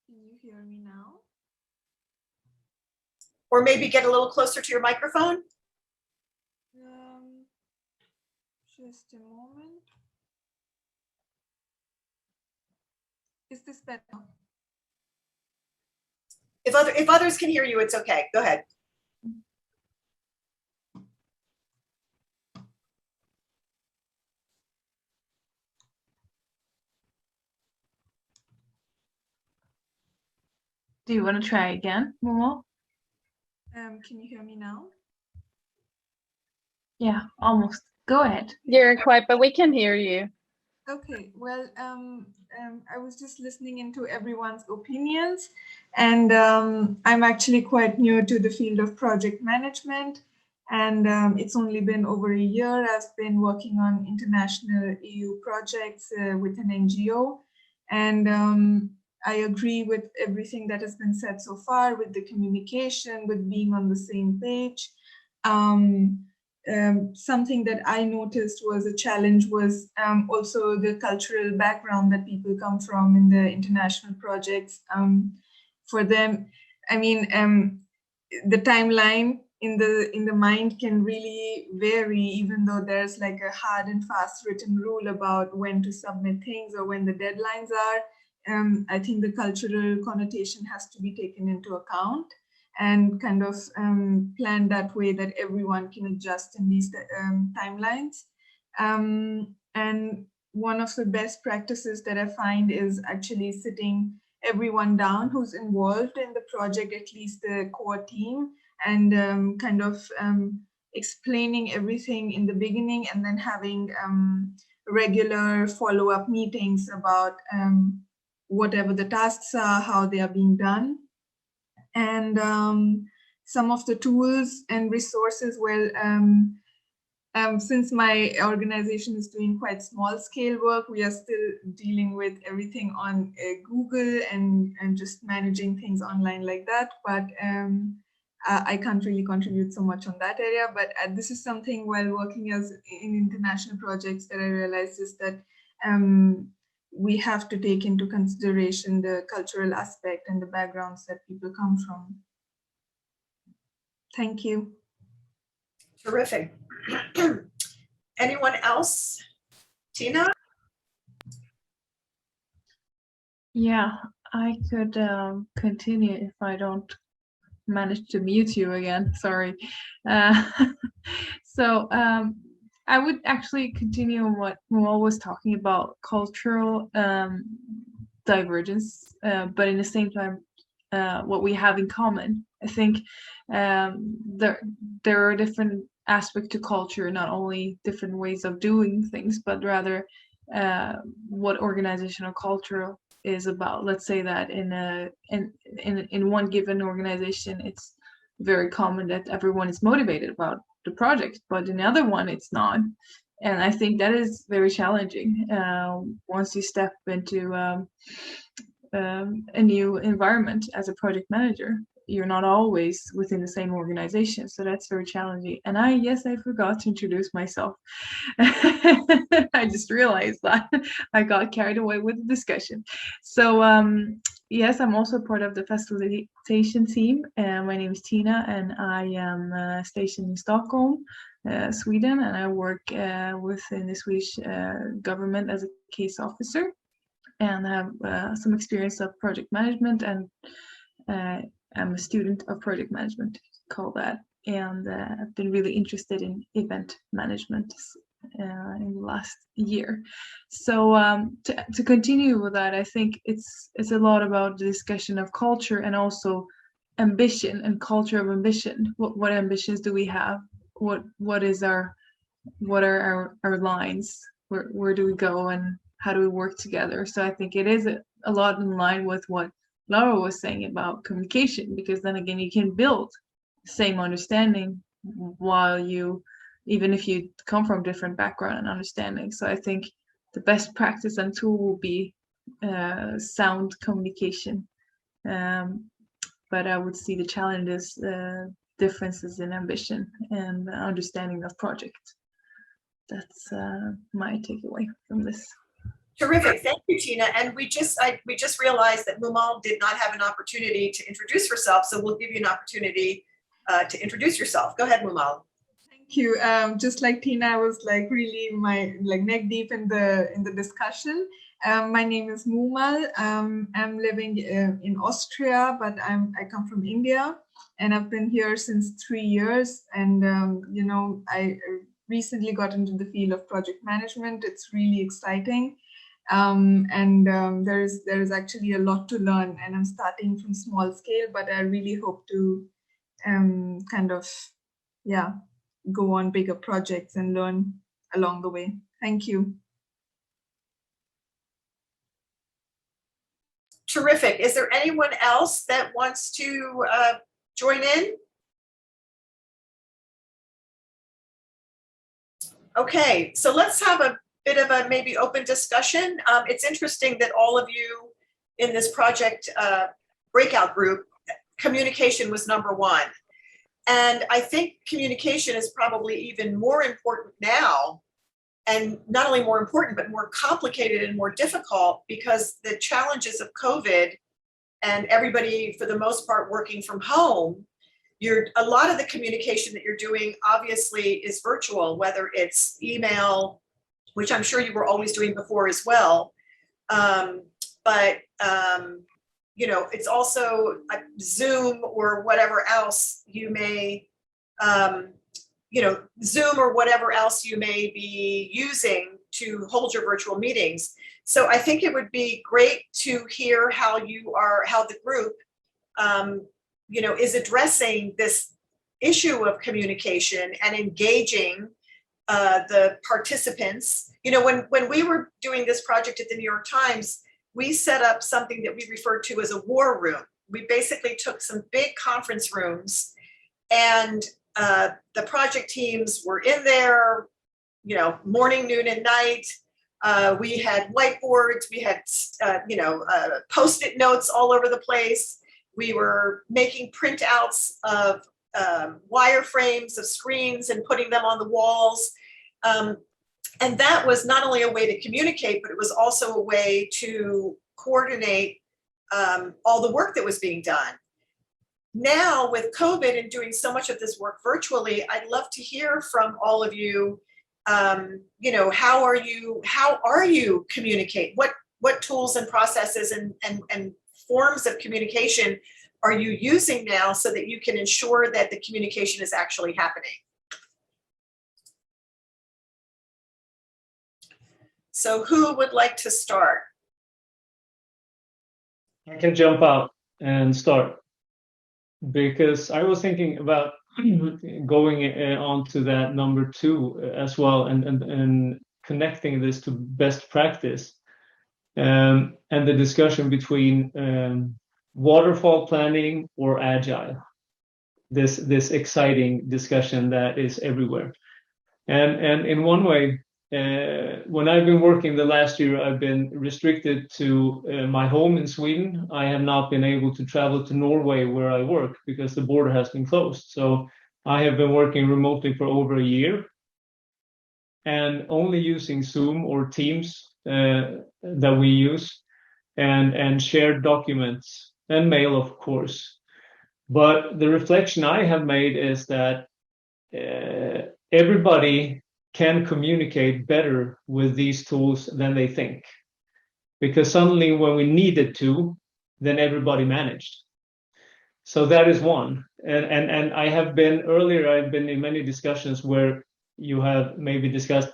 can you hear me now? Or maybe get a little closer to your microphone. Just a moment. Is this better? If others can hear you, it's okay. Go ahead. Do you want to try again, Momo? Can you hear me now? Yeah, almost. Go ahead. You're quiet, but we can hear you. Okay, well, I was just listening into everyone's opinions, and I'm actually quite new to the field of project management, and it's only been over a year. I've been working on international EU projects with an NGO, and I agree with everything that has been said so far, with the communication, with being on the same page. Something that I noticed was a challenge was also the cultural background that people come from in the international projects. For them, I mean, the timeline in the mind can really vary, even though there's like a hard and fast written rule about when to submit things or when the deadlines are. I think the cultural connotation has to be taken into account and kind of planned that way that everyone can adjust in these timelines. And one of the best practices that I find is actually sitting everyone down who's involved in the project, at least the core team, and kind of explaining everything in the beginning, and then having regular follow-up meetings about whatever the tasks are, how they are being done. And some of the tools and resources, well, since my organization is doing quite small scale work, we are still dealing with everything on Google and just managing things online like that. But I can't really contribute so much on that area. But this is something while working as in international projects that I realized is that we have to take into consideration the cultural aspect and the backgrounds that people come from. Thank you. Terrific. Anyone else? Tina? Yeah, I could continue if I don't manage to mute you again. Sorry. So I would actually continue on what Moal was talking about, cultural divergence, but in the same time, what we have in common. I think there are different aspects to culture, not only different ways of doing things, but rather what organizational culture is about. Let's say that in one given organization, it's very common that everyone is motivated about the project, but in the other one, it's not. And I think that is very challenging once you step into a new environment as a project manager. You're not always within the same organization, so that's very challenging. And I forgot to introduce myself. I just realized that I got carried away with the discussion. So yes, I'm also part of the facilitation team. My name is Tina, and I am stationed in Stockholm, Sweden, and I work within the Swedish government as a case officer, and have some experience of project management, and I'm a student of project management, call that, and I've been really interested in event management in the last year. So to continue with that, I think it's a lot about the discussion of culture and also ambition and culture of ambition. What ambitions do we have? What are our lines? Where do we go, and how do we work together? So I think it is a lot in line with what Laura was saying about communication, because then again, you can build the same understanding while even if you come from different background and understanding. So I think the best practice and tool will be sound communication. But I would see the challenges, differences in ambition and understanding of project. That's my takeaway from this. Terrific. Thank you, Tina. And we just realized that Mumal did not have an opportunity to introduce herself, so we'll give you an opportunity to introduce yourself. Go ahead, Mumal. Thank you. Just like Tina, I was like really neck deep in the discussion. My name is Mumal. I'm living in Austria, but I come from India, and I've been here since 3 years. And I recently got into the field of project management. It's really exciting. There is actually a lot to learn, and I'm starting from small scale, but I really hope to go on bigger projects and learn along the way. Thank you. Terrific. Is there anyone else that wants to join in? Okay, so let's have a bit of a maybe open discussion. It's interesting that all of you in this project breakout group, communication was #1. And I think communication is probably even more important now, and not only more important, but more complicated and more difficult, because the challenges of COVID and everybody, for the most part, working from home, a lot of the communication that you're doing obviously is virtual, whether it's email, which I'm sure you were always doing before as well. It's also Zoom or whatever else you may, Zoom or whatever else you may be using to hold your virtual meetings. So I think it would be great to hear how the group, is addressing this issue of communication and engaging the participants. When we were doing this project at the New York Times, we set up something that we referred to as a war room. we basically took some big conference rooms, and the project teams were in there, morning, noon, and night. We had whiteboards, we had, Post-it notes all over the place. We were making printouts of wireframes of screens and putting them on the walls. And that was not only a way to communicate, but it was also a way to coordinate all the work that was being done. Now with COVID and doing so much of this work virtually, I'd love to hear from all of you. How are you communicate? What tools and processes and forms of communication are you using now so that you can ensure that the communication is actually happening? So who would like to start? I can jump out and start, because I was thinking about going on to that number 2 as well, and connecting this to best practice, and the discussion between waterfall planning or agile, this exciting discussion that is everywhere. And in one way, when I've been working the last year, I've been restricted to my home in Sweden. I have not been able to travel to Norway where I work because the border has been closed. So I have been working remotely for over a year, and only using Zoom or Teams that we use, and shared documents and mail, of course. But the reflection I have made is that everybody can communicate better with these tools than they think. Because suddenly when we needed to, then everybody managed. So that is one. And I've been in many discussions where you have maybe discussed,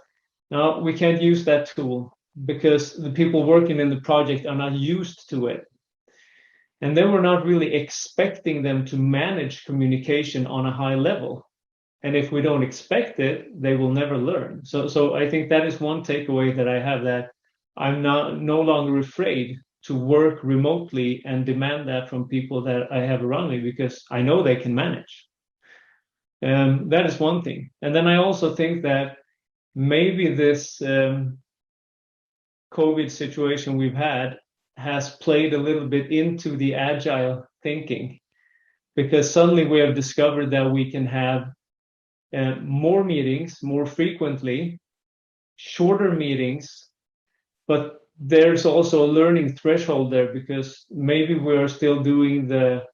no, we can't use that tool because the people working in the project are not used to it. And then we're not really expecting them to manage communication on a high level. And if we don't expect it, they will never learn. So I think that is one takeaway that I have, that I'm no longer afraid to work remotely and demand that from people that I have around me, because I know they can manage. That is one thing. And then I also think that maybe this COVID situation we've had has played a little bit into the agile thinking, because suddenly we have discovered that we can have more meetings more frequently, shorter meetings, but there's also a learning threshold there, because maybe we're still doing the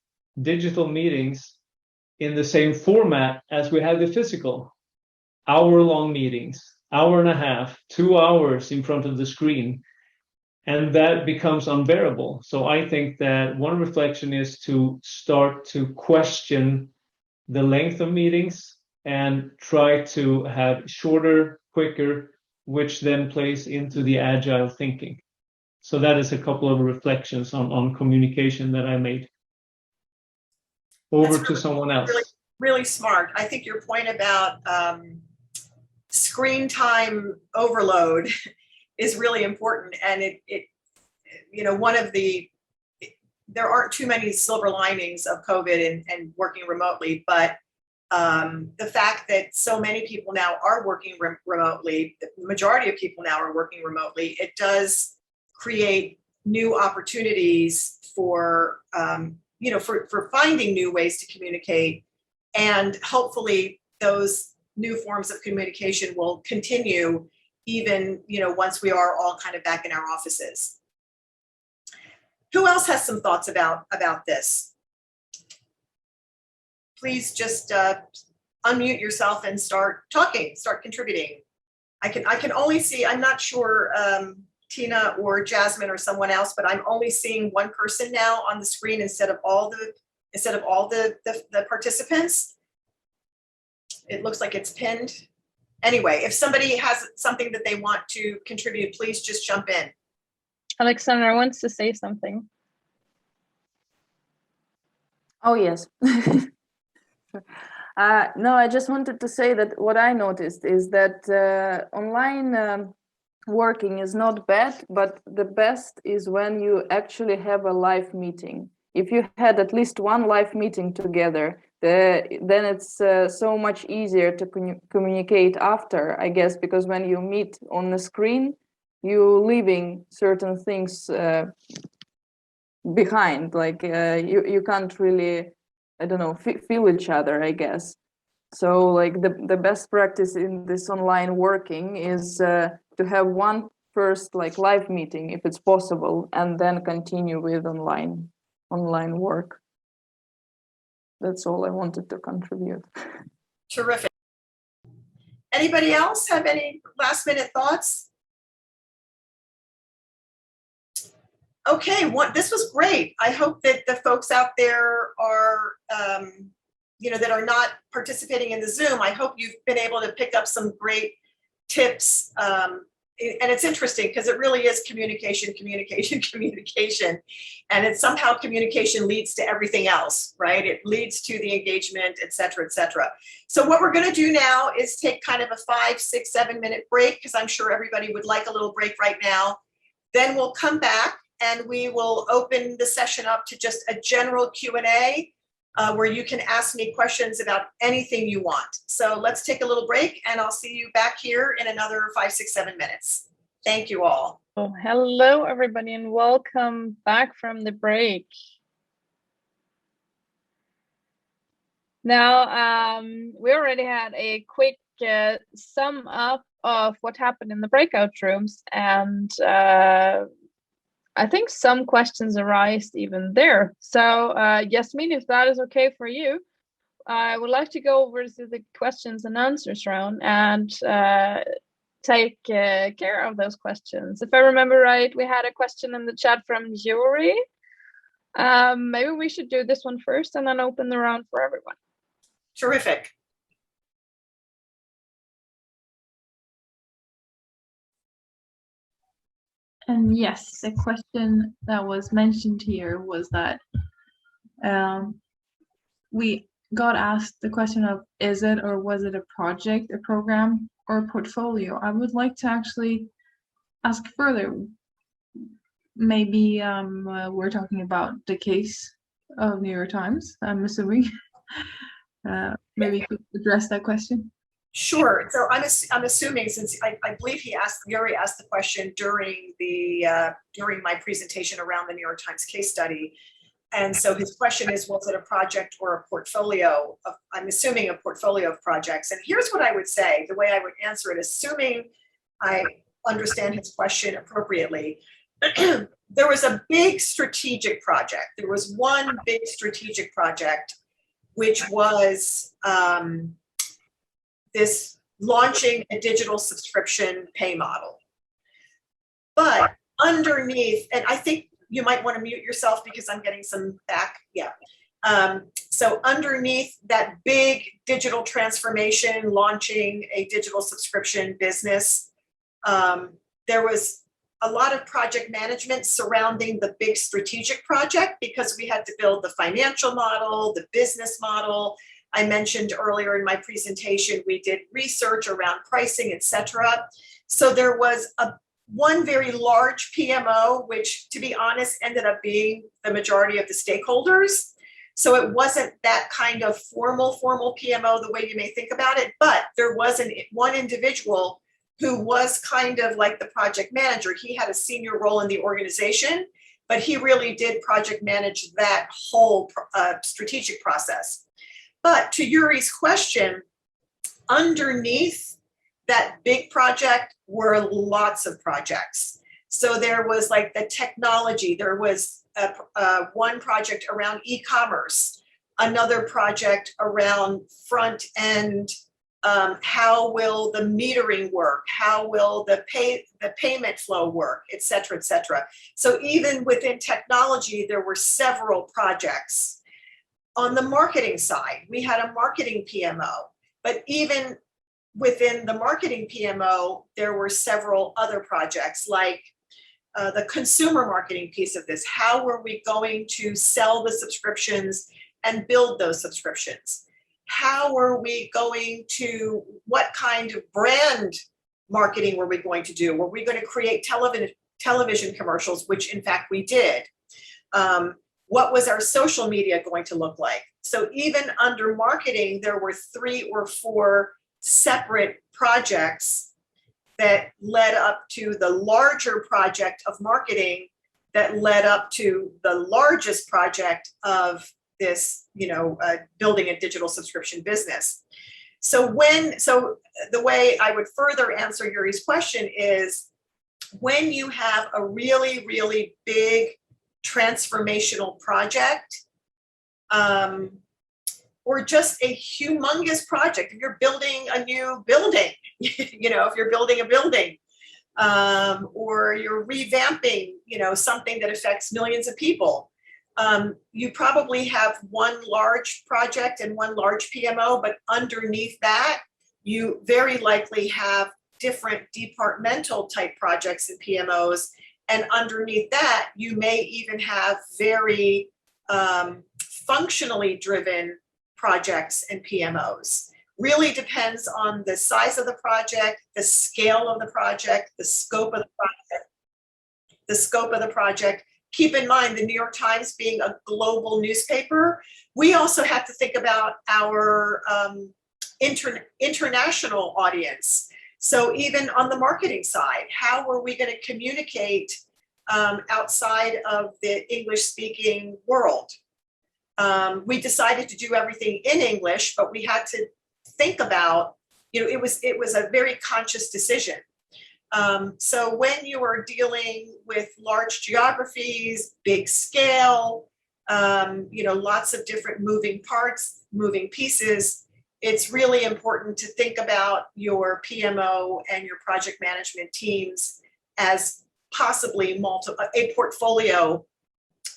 digital meetings in the same format as we had the physical. Hour-long meetings, hour and a half, 2 hours in front of the screen, and that becomes unbearable. So I think that one reflection is to start to question the length of meetings and try to have shorter, quicker, which then plays into the agile thinking. So that is a couple of reflections on communication that I made. Over to someone else. Really, really smart. I think your point about screen time overload is really important. And there aren't too many silver linings of COVID and working remotely, but the fact that so many people now are working remotely, the majority of people now are working remotely, it does create new opportunities for finding new ways to communicate, and hopefully those new forms of communication will continue even once we are all kind of back in our offices. Who else has some thoughts about this? Please just unmute yourself and start talking, start contributing. I can only see, I'm not sure, Tina or Yasmine or someone else, but I'm only seeing one person now on the screen instead of all the participants. It looks like it's pinned. Anyway, if somebody has something that they want to contribute, please just jump in. Alexandra wants to say something. Oh, yes. No, I just wanted to say that what I noticed is that online working is not bad, but the best is when you actually have a live meeting. if you had at least one live meeting together, then it's so much easier to communicate after, I guess, because when you meet on the screen, you're leaving certain things behind, like you can't really, I don't know, feel each other, I guess. So like the best practice in this online working is to have one first like live meeting if it's possible, and then continue with online work. That's all I wanted to contribute. Terrific. Anybody else have any last minute thoughts? Okay, this was great. I hope that the folks out there are, that are not participating in the Zoom, I hope you've been able to pick up some great tips. And it's interesting because it really is communication. And it's somehow communication leads to everything else, right? It leads to the engagement, et cetera, et cetera. So what we're going to do now is take kind of a 5, 6, 7 minute break, because I'm sure everybody would like a little break right now. Then we'll come back and we will open the session up to just a general Q&A where you can ask me questions about anything you want. So let's take a little break and I'll see you back here in another 5, 6, 7 minutes. Thank you all. Oh, hello, everybody, and welcome back from the break. Now, we already had a quick sum up of what happened in the breakout rooms, and I think some questions arise even there. So, Yasmine, if that is okay for you, I would like to go over to the questions and answers round and take care of those questions. If I remember right, we had a question in the chat from Yuri. Maybe we should do this one first and then open the round for everyone. Terrific. And yes, the question that was mentioned here was that we got asked the question of, is it or was it a project, a program, or a portfolio? I would like to actually ask further. Maybe we're talking about the case of New York Times, I'm assuming. Maybe you could address that question. Sure. So I'm assuming, since I believe Yuri asked the question during my presentation around the New York Times case study. And so his question is, was it a project or a portfolio of, I'm assuming a portfolio of projects. And here's what I would say, the way I would answer it, assuming I understand his question appropriately. There was a big strategic project. There was one big strategic project, which was this launching a digital subscription pay model. But underneath, and I think you might want to mute yourself because I'm getting some back. Yeah. So underneath that big digital transformation, launching a digital subscription business, there was a lot of project management surrounding the big strategic project because we had to build the financial model, the business model. I mentioned earlier in my presentation, we did research around pricing, et cetera. So there was one very large PMO, which, to be honest, ended up being the majority of the stakeholders. So it wasn't that kind of formal PMO the way you may think about it, but there was one individual who was kind of like the project manager. He had a senior role in the organization, but he really did project manage that whole strategic process. But to Yuri's question, underneath that big project were lots of projects. So there was like the technology, there was one project around e-commerce, another project around front end, how will the metering work, how will the payment flow work, et cetera, et cetera. So even within technology, there were several projects. On the marketing side, we had a marketing PMO, but even within the marketing PMO, there were several other projects like the consumer marketing piece of this. How were we going to sell the subscriptions and build those subscriptions? How were we going to, what kind of brand marketing were we going to do? Were we going to create television commercials, which in fact we did? What was our social media going to look like? So even under marketing, there were 3 or 4 separate projects that led up to the larger project of marketing that led up to the largest project of this, building a digital subscription business. So the way I would further answer Yuri's question is, when you have a really, really big transformational project, or just a humongous project, if you're building a new building, if you're building a building, or you're revamping, something that affects millions of people, you probably have one large project and one large PMO, but underneath that, you very likely have different departmental type projects and PMOs. And underneath that, you may even have very functionally driven projects and PMOs. Really depends on the size of the project, the scale of the project, the scope of the project. Keep in mind, the New York Times being a global newspaper, we also have to think about our international audience. So even on the marketing side, how are we going to communicate outside of the English-speaking world? We decided to do everything in English, but we had to think about, it was a very conscious decision. So when you are dealing with large geographies, big scale, lots of different moving parts, moving pieces, it's really important to think about your PMO and your project management teams as possibly a portfolio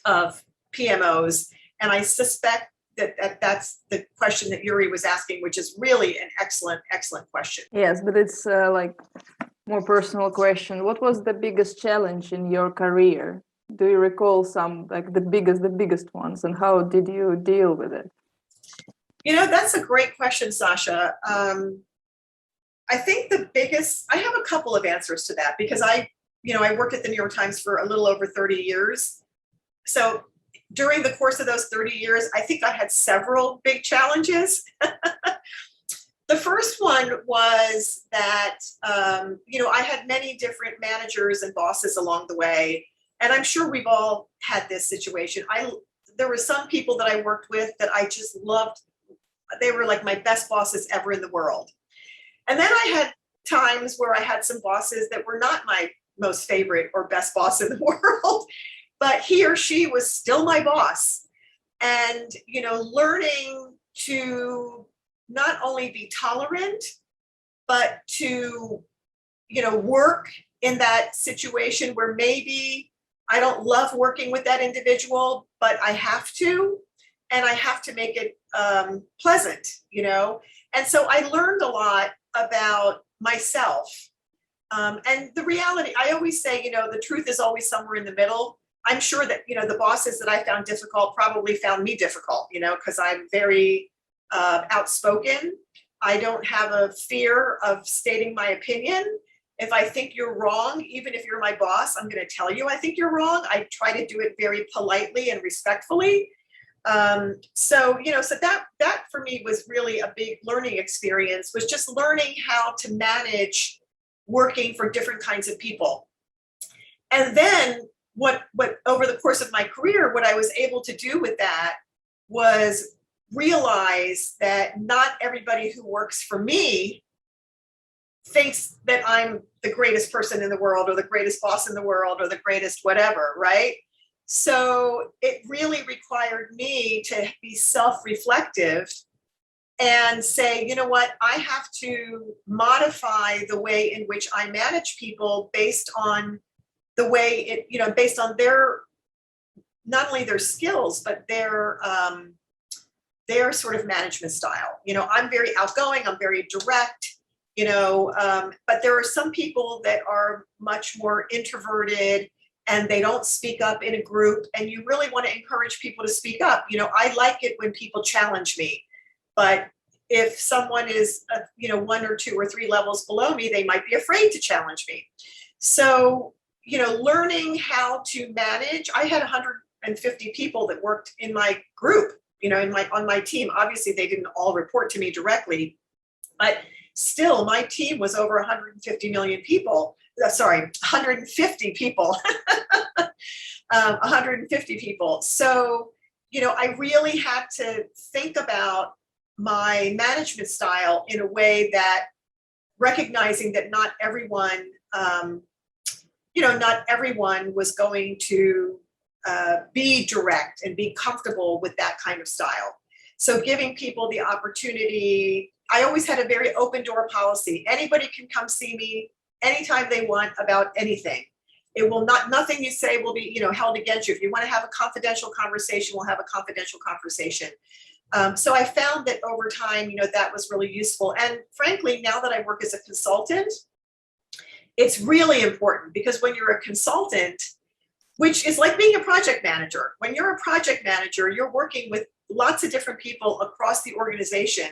of PMOs. And I suspect that's the question that Yuri was asking, which is really an excellent, excellent question. Yes, but it's like more personal question. What was the biggest challenge in your career? Do you recall some, like the biggest ones, and how did you deal with it? That's a great question, Sasha. I think I have a couple of answers to that, because I worked at the New York Times for a little over 30 years. So during the course of those 30 years, I think I had several big challenges. The first one was that, I had many different managers and bosses along the way. And I'm sure we've all had this situation. There were some people that I worked with that I just loved. They were like my best bosses ever in the world. And then I had times where I had some bosses that were not my most favorite or best boss in the world, but he or she was still my boss. And, learning to not only be tolerant, but to, work in that situation where maybe I don't love working with that individual, but I have to, and I have to make it pleasant, And so I learned a lot about myself. And the reality, I always say, the truth is always somewhere in the middle. I'm sure that, the bosses that I found difficult probably found me difficult, because I'm very outspoken. I don't have a fear of stating my opinion. If I think you're wrong, even if you're my boss, I'm going to tell you I think you're wrong. I try to do it very politely and respectfully. So that for me was really a big learning experience, was just learning how to manage working for different kinds of people. And then what over the course of my career, what I was able to do with that was realize that not everybody who works for me thinks that I'm the greatest person in the world, or the greatest boss in the world, or the greatest whatever, right? So it really required me to be self-reflective and say, you know what, I have to modify the way in which I manage people based on the way based on their, not only their skills, but their sort of management style. I'm very outgoing, I'm very direct, but there are some people that are much more introverted and they don't speak up in a group, and you really want to encourage people to speak up. I like it when people challenge me, but if someone is, 1 or 2 or 3 levels below me, they might be afraid to challenge me. So, learning how to manage, I had 100 150 people that worked in my group, on my team. Obviously, they didn't all report to me directly, but still, my team was over 150 million people. Sorry, 150 people. 150 people. So, I really had to think about my management style in a way that recognizing that not everyone, not everyone was going to be direct and be comfortable with that kind of style. So giving people the opportunity, I always had a very open door policy. Anybody can come see me anytime they want about anything. It will nothing you say will be, held against you. If you want to have a confidential conversation, we'll have a confidential conversation. So I found that over time, that was really useful. And frankly, now that I work as a consultant, it's really important because when you're a consultant, which is like being a project manager, when you're a project manager, you're working with lots of different people across the organization.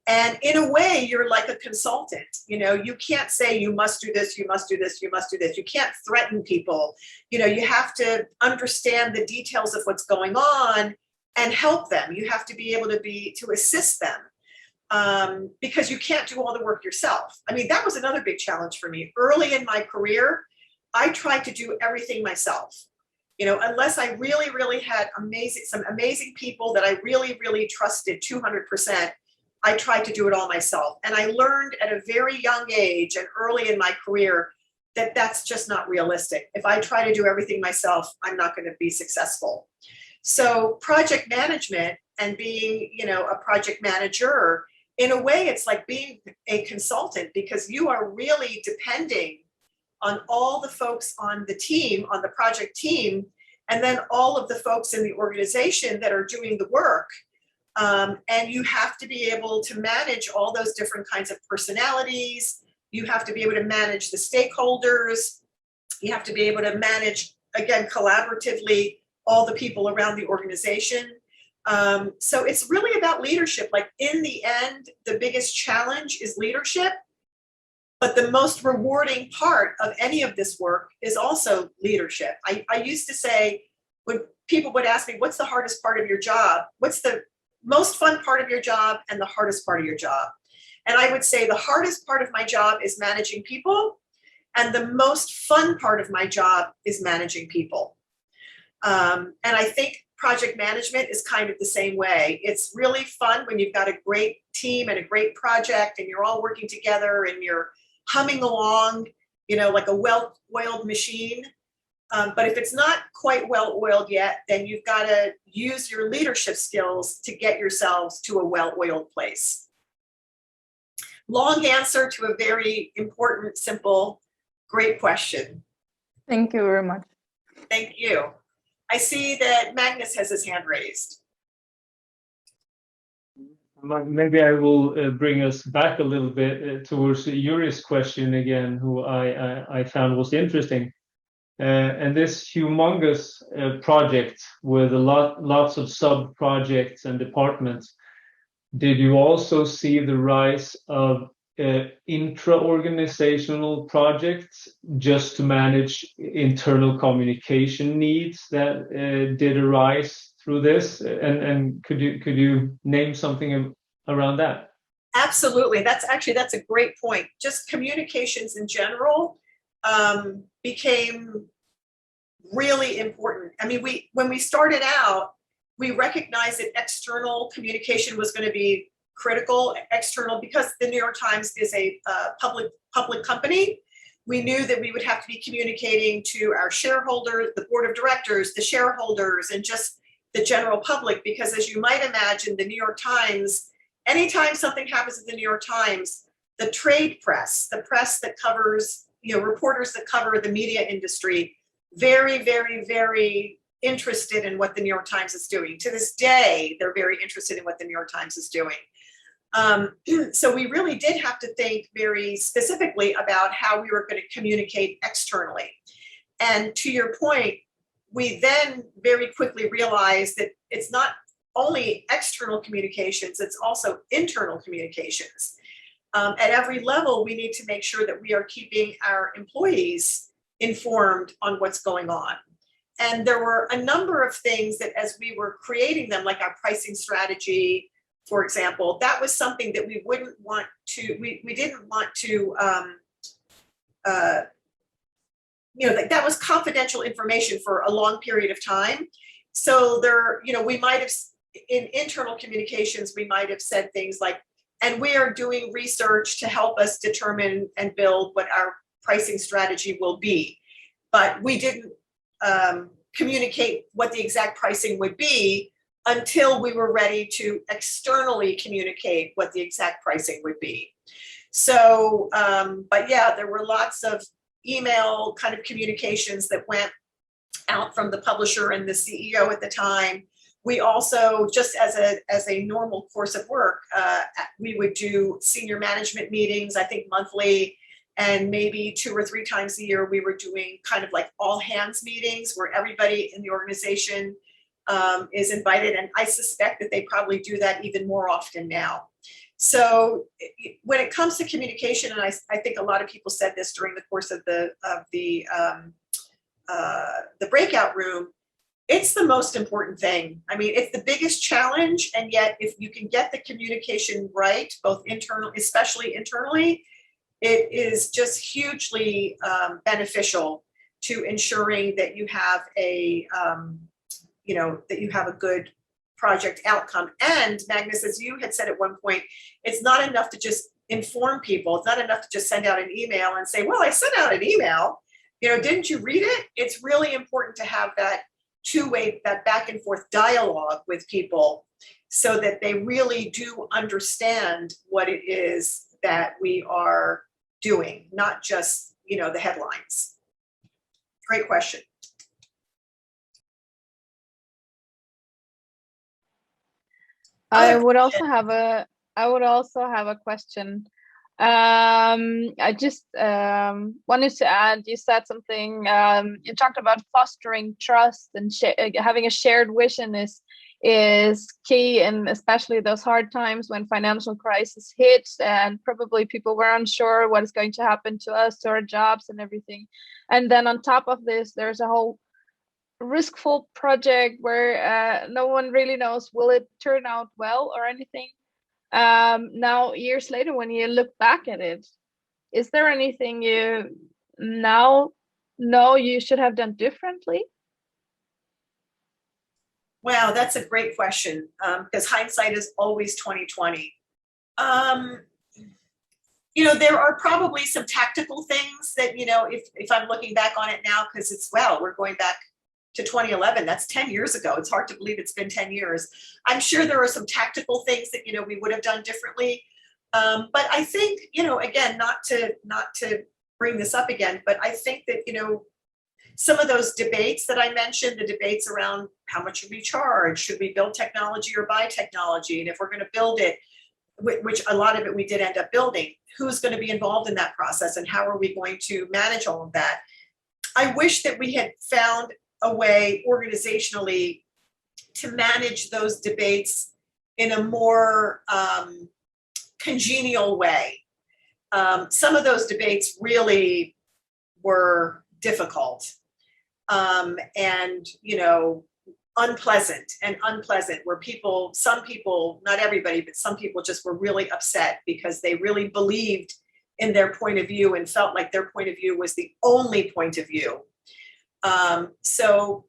And in a way, you're like a consultant. You can't say you must do this, you must do this, you must do this. You can't threaten people. You have to understand the details of what's going on and help them. You have to be able to assist them because you can't do all the work yourself. I mean, that was another big challenge for me. Early in my career, I tried to do everything myself. Unless I really, really had some amazing people that I really, really trusted 200%. I tried to do it all myself. And I learned at a very young age and early in my career that that's just not realistic. If I try to do everything myself, I'm not going to be successful. So project management and being, a project manager, in a way, it's like being a consultant because you are really depending on all the folks on the team, on the project team, and then all of the folks in the organization that are doing the work. And you have to be able to manage all those different kinds of personalities. You have to be able to manage the stakeholders. You have to be able to manage, again, collaboratively, all the people around the organization. So it's really about leadership. Like in the end, the biggest challenge is leadership. But the most rewarding part of any of this work is also leadership. I used to say, when people would ask me, what's the hardest part of your job? What's the most fun part of your job and the hardest part of your job? And I would say the hardest part of my job is managing people. And the most fun part of my job is managing people. And I think project management is kind of the same way. It's really fun when you've got a great team and a great project and you're all working together and you're humming along, like a well-oiled machine. But if it's not quite well-oiled yet, then you've got to use your leadership skills to get yourselves to a well-oiled place. Long answer to a very important, simple, great question. Thank you very much. Thank you. I see that Magnus has his hand raised. Maybe I will bring us back a little bit towards Yuri's question again, who I found was interesting. And this humongous project with lots of sub-projects and departments, did you also see the rise of intra-organizational projects just to manage internal communication needs that did arise through this? And could you name something around that? Absolutely. That's a great point. Just communications in general became really important. I mean, when we started out, we recognized that external communication was going to be critical. External, because the New York Times is a public company. We knew that we would have to be communicating to our shareholders, the board of directors, the shareholders, and just the general public. Because as you might imagine, the New York Times, anytime something happens at the New York Times, the trade press, the press that covers, reporters that cover the media industry, very, very, very interested in what the New York Times is doing. To this day, they're very interested in what the New York Times is doing. So we really did have to think very specifically about how we were going to communicate externally. And to your point, we then very quickly realized that it's not only external communications, it's also internal communications. At every level, we need to make sure that we are keeping our employees informed on what's going on. And there were a number of things that as we were creating them, like our pricing strategy, for example, that was something that we wouldn't want to, we didn't want to, that was confidential information for a long period of time. So there, we might have, in internal communications, we might have said things like, and we are doing research to help us determine and build what our pricing strategy will be. But we didn't communicate what the exact pricing would be until we were ready to externally communicate what the exact pricing would be. So, but yeah, there were lots of email kind of communications that went out from the publisher and the CEO at the time. We also, just as a normal course of work, we would do senior management meetings, I think monthly, and maybe 2 or 3 times a year, we were doing kind of like all hands meetings where everybody in the organization is invited. And I suspect that they probably do that even more often now. So when it comes to communication, and I think a lot of people said this during the course of the breakout room, it's the most important thing. I mean, it's the biggest challenge. And yet if you can get the communication right, both internal, especially internally, it is just hugely beneficial to ensuring that you have a, that you have a good project outcome. And Magnus, as you had said at one point, it's not enough to just inform people. It's not enough to just send out an email and say, well, I sent out an email, didn't you read it? It's really important to have that two-way, that back and forth dialogue with people so that they really do understand what it is that we are doing, not just, the headlines. Great question. I would also have a question. I just wanted to add, you said something, you talked about fostering trust and having a shared vision is key, and especially those hard times when financial crisis hits and probably people were unsure what is going to happen to us, to our jobs and everything. And then on top of this, there's a whole riskful project where no one really knows, will it turn out well or anything? Now, years later, when you look back at it, is there anything you now know you should have done differently? Wow, that's a great question, because hindsight is always 2020. There are probably some tactical things that, if I'm looking back on it now, because we're going back to 2011, that's 10 years ago. It's hard to believe it's been 10 years. I'm sure there are some tactical things that, we would have done differently. But I think, again, not to bring this up again, but I think that, some of those debates that I mentioned, the debates around how much should we charge, should we build technology or buy technology? And if we're going to build it, which a lot of it we did end up building, who's going to be involved in that process and how are we going to manage all of that? I wish that we had found a way organizationally to manage those debates in a more congenial way. Some of those debates really were difficult and, unpleasant, where some people, not everybody, but some people just were really upset because they really believed in their point of view and felt like their point of view was the only point of view. So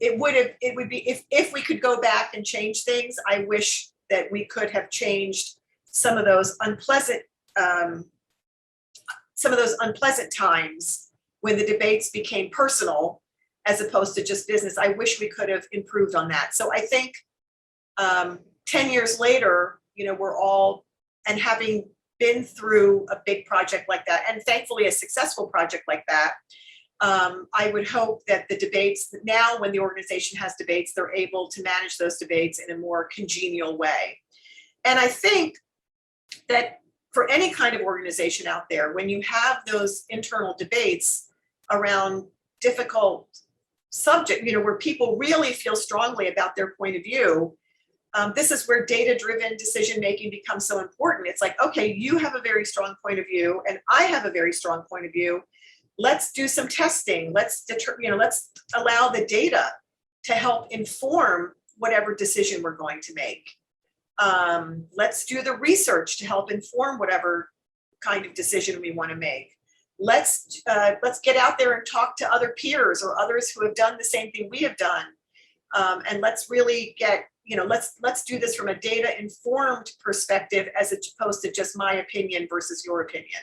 it would be, if we could go back and change things, I wish that we could have changed some of those unpleasant times when the debates became personal as opposed to just business. I wish we could have improved on that. So I think 10 years later, we're all, and having been through a big project like that, and thankfully a successful project like that, I would hope that the debates, now when the organization has debates, they're able to manage those debates in a more congenial way. And I think that for any kind of organization out there, when you have those internal debates around difficult subject, where people really feel strongly about their point of view, this is where data-driven decision-making becomes so important. It's like, okay, you have a very strong point of view and I have a very strong point of view. let's do some testing. Let's allow the data to help inform whatever decision we're going to make. Let's do the research to help inform whatever kind of decision we want to make. Let's get out there and talk to other peers or others who have done the same thing we have done. And let's really get, let's do this from a data informed perspective as opposed to just my opinion versus your opinion.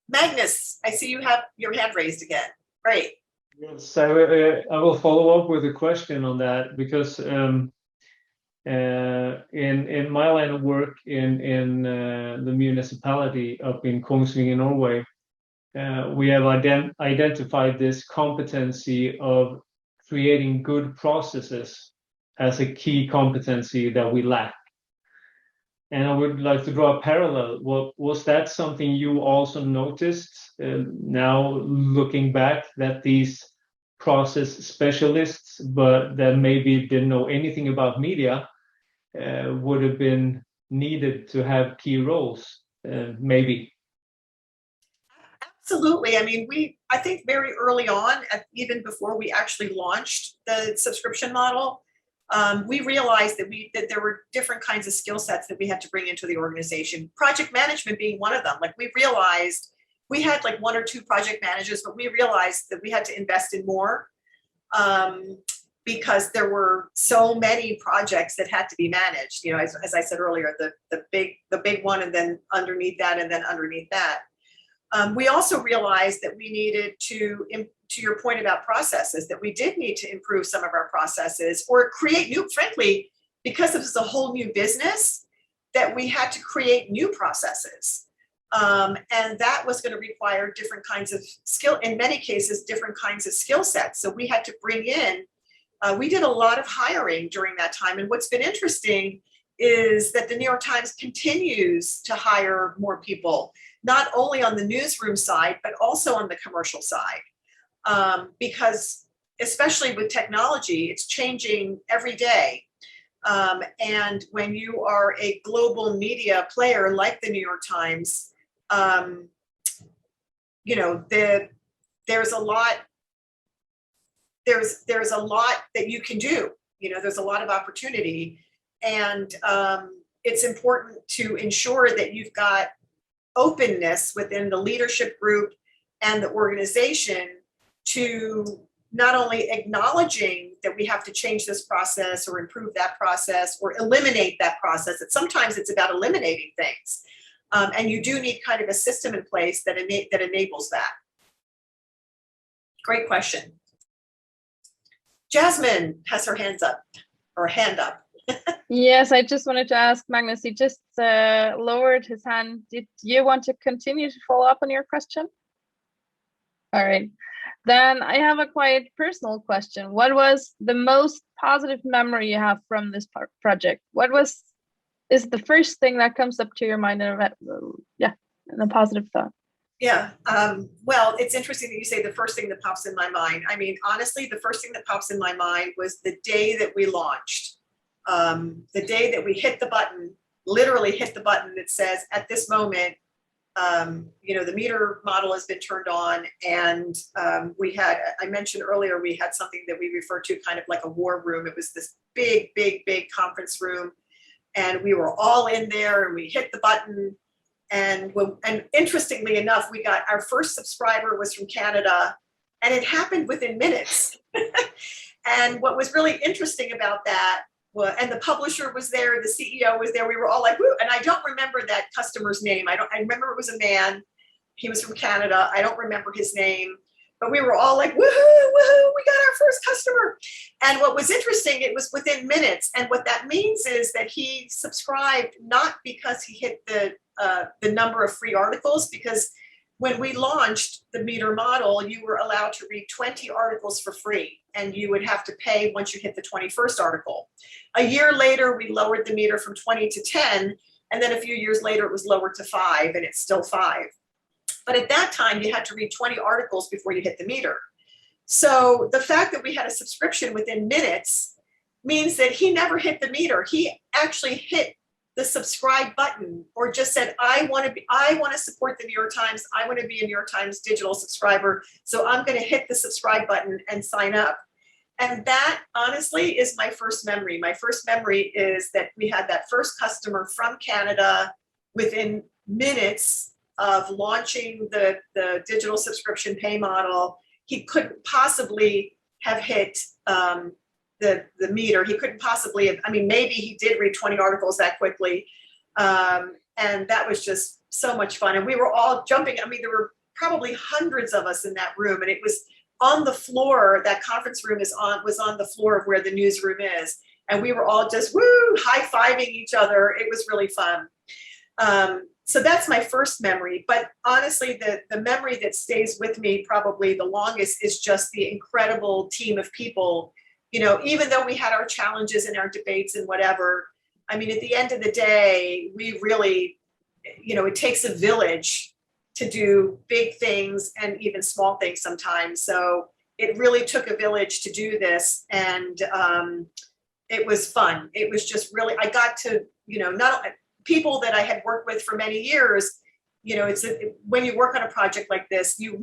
Magnus, I see you have your hand raised again. Great. Yes, I will follow up with a question on that, because in my line of work in the municipality up in Kongsvinger, Norway, we have identified this competency of creating good processes as a key competency that we lack. And I would like to draw a parallel. Was that something you also noticed now looking back, that these process specialists, but that maybe didn't know anything about media, would have been needed to have key roles, maybe? Absolutely. I mean, I think very early on, even before we actually launched the subscription model, we realized that there were different kinds of skill sets that we had to bring into the organization. Project management being one of them. Like, we realized we had like 1 or 2 project managers, but we realized that we had to invest in more because there were so many projects that had to be managed. As I said earlier, the big one, and then underneath that, and then underneath that. We also realized that we needed to your point about processes, that we did need to improve some of our processes or create new, frankly, because this is a whole new business, that we had to create new processes. And that was going to require different kinds of skill, in many cases, different kinds of skill sets. So we had to bring in, we did a lot of hiring during that time. And what's been interesting is that the New York Times continues to hire more people, not only on the newsroom side, but also on the commercial side. Because especially with technology, it's changing every day. And when you are a global media player like the New York Times, there's a lot that you can do. There's a lot of opportunity, and it's important to ensure that you've got openness within the leadership group and the organization to not only acknowledging that we have to change this process or improve that process or eliminate that process. Sometimes it's about eliminating things. And you do need kind of a system in place that enables that. Great question. Yasmine has her hand up. Yes, I just wanted to ask Magnus, he just lowered his hand. Did you want to continue to follow up on your question? All right. Then I have a quite personal question. What was the most positive memory you have from this project? What is the first thing that comes up to your mind in a positive thought? Yeah, well, it's interesting that you say the first thing that pops in my mind. I mean, honestly, the first thing that pops in my mind was the day that we launched. The day that we hit the button, literally hit the button that says, at this moment, the meter model has been turned on, and I mentioned earlier, we had something that we refer to kind of like a war room. It was this big, big, big conference room, and we were all in there, and we hit the button. And interestingly enough, we got our first subscriber was from Canada, and it happened within minutes. And what was really interesting about that, and the publisher was there, the CEO was there, we were all like, woo, and I don't remember that customer's name. I remember it was a man, he was from Canada, I don't remember his name, but we were all like, woohoo, woohoo, we got our first customer. And what was interesting, it was within minutes, and what that means is that he subscribed not because he hit the number of free articles, because when we launched the meter model, you were allowed to read 20 articles for free, and you would have to pay once you hit the 21st article. A year later, we lowered the meter from 20 to 10, and then a few years later, it was lowered to 5, and it's still 5. But at that time, you had to read 20 articles before you hit the meter. So the fact that we had a subscription within minutes means that he never hit the meter. He actually hit the subscribe button or just said, I want to support the New York Times. I want to be a New York Times digital subscriber. So I'm going to hit the subscribe button and sign up. And that honestly is my first memory. My first memory is that we had that first customer from Canada within minutes of launching the digital subscription pay model. He couldn't possibly have hit the meter. He couldn't possibly have, I mean, maybe he did read 20 articles that quickly. And that was just so much fun. And we were all jumping. I mean, there were probably hundreds of us in that room, and it was on the floor. That conference room was on the floor of where the newsroom is. And we were all just high-fiving each other. It was really fun. So that's my first memory. But honestly, the memory that stays with me probably the longest is just the incredible team of people. You know, even though we had our challenges and our debates and whatever, I mean, at the end of the day, we really, you know, it takes a village to do big things and even small things sometimes. So it really took a village to do this. And it was fun. It was just really, I got to, you know, not people that I had worked with for many years, you know, when you work on a project like this, you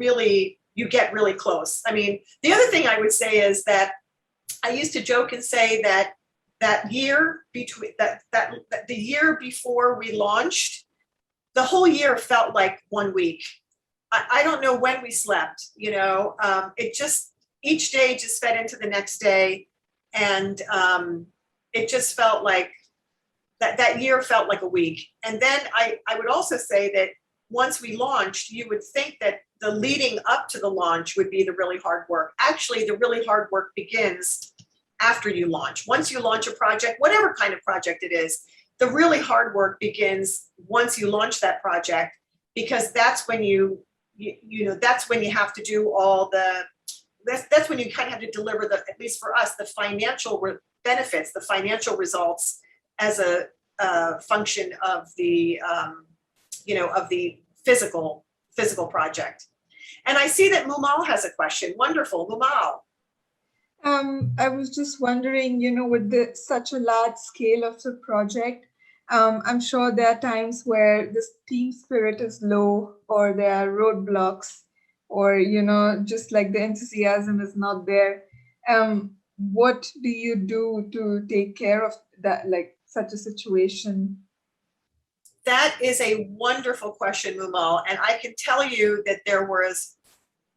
get really close. I mean, the other thing I would say is that I used to joke and say that the year before we launched, the whole year felt like 1 week. I don't know when we slept, you know, it just, each day just fed into the next day. And it just felt like that year felt like a week. And then I would also say that once we launched, you would think that the leading up to the launch would be the really hard work. Actually, the really hard work begins after you launch. Once you launch a project, whatever kind of project it is, the really hard work begins once you launch that project, because that's when you know, that's when you have to do all the, that's when you kind of have to deliver the, at least for us, the financial benefits, the financial results as a function of the, you know, of the physical project. And I see that Mumal has a question. Wonderful, Mumal. I was just wondering, you know, with such a large scale of the project, I'm sure there are times where the team spirit is low, or there are roadblocks, or, you know, just like the enthusiasm is not there. What do you do to take care of that, like such a situation? That is a wonderful question, Mumal. And I can tell you that there was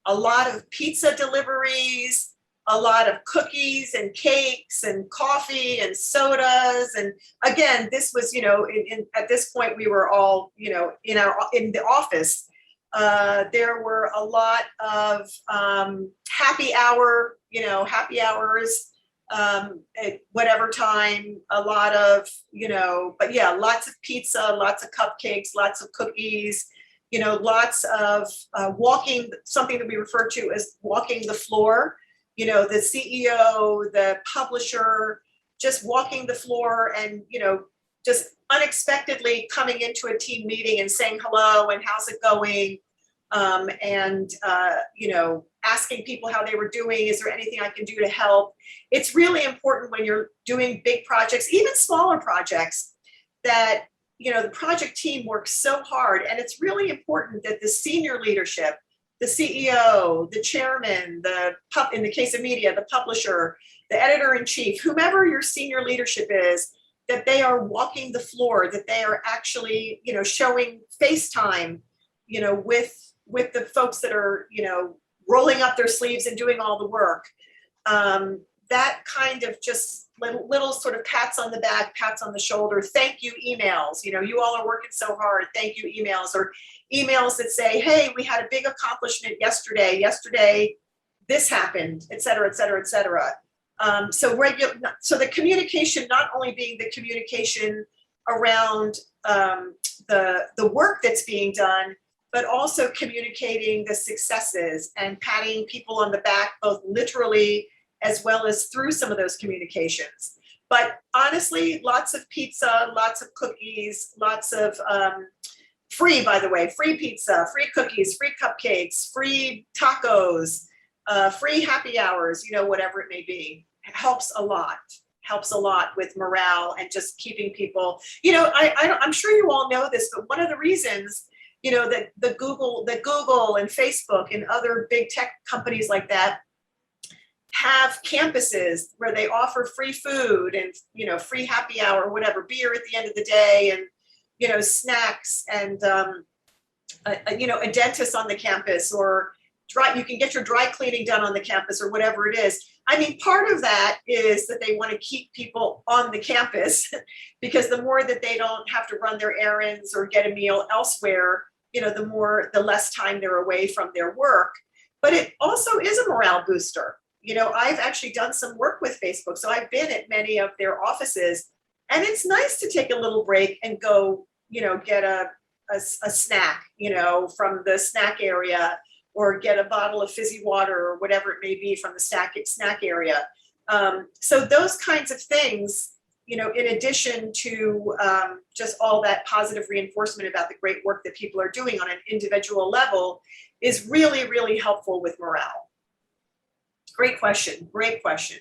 a lot of pizza deliveries, a lot of cookies and cakes and coffee and sodas. And again, this was, you know, at this point we were all, you know, in the office. There were a lot of happy hours at whatever time, a lot of, you know, but yeah, lots of pizza, lots of cupcakes, lots of cookies, you know, lots of walking, something that we refer to as walking the floor. You know, the CEO, the publisher, just walking the floor and, you know, just unexpectedly coming into a team meeting and saying hello and how's it going? You know, asking people how they were doing. Is there anything I can do to help? It's really important when you're doing big projects, even smaller projects, that, you know, the project team works so hard. And it's really important that the senior leadership, the CEO, the chairman, in the case of media, the publisher, the editor-in-chief, whomever your senior leadership is, that they are walking the floor, that they are actually, you know, showing FaceTime, you know, with the folks that are, you know, rolling up their sleeves and doing all the work. That kind of just little sort of pats on the back, pats on the shoulder, thank you emails, you know, you all are working so hard, thank you emails, or emails that say, hey, we had a big accomplishment yesterday, this happened, et cetera, et cetera, et cetera. So the communication, not only being the communication around the work that's being done, but also communicating the successes and patting people on the back, both literally as well as through some of those communications. But honestly, lots of pizza, lots of cookies, lots of free, by the way, free pizza, free cookies, free cupcakes, free tacos, free happy hours, you know, whatever it may be. It helps a lot. helps a lot with morale and just keeping people, I'm sure you all know this, but one of the reasons, that the Google and Facebook and other big tech companies like that have campuses where they offer free food and, free happy hour, or whatever, beer at the end of the day, and, snacks, and, a dentist on the campus, or you can get your dry cleaning done on the campus, or whatever it is. I mean, part of that is that they want to keep people on the campus because the more that they don't have to run their errands or get a meal elsewhere, the less time they're away from their work. But it also is a morale booster. I've actually done some work with Facebook, so I've been at many of their offices, and it's nice to take a little break and go, get a snack, from the snack area, or get a bottle of fizzy water, or whatever it may be, from the snack area. So those kinds of things, in addition to just all that positive reinforcement about the great work that people are doing on an individual level, is really, really helpful with morale. Great question. Great question.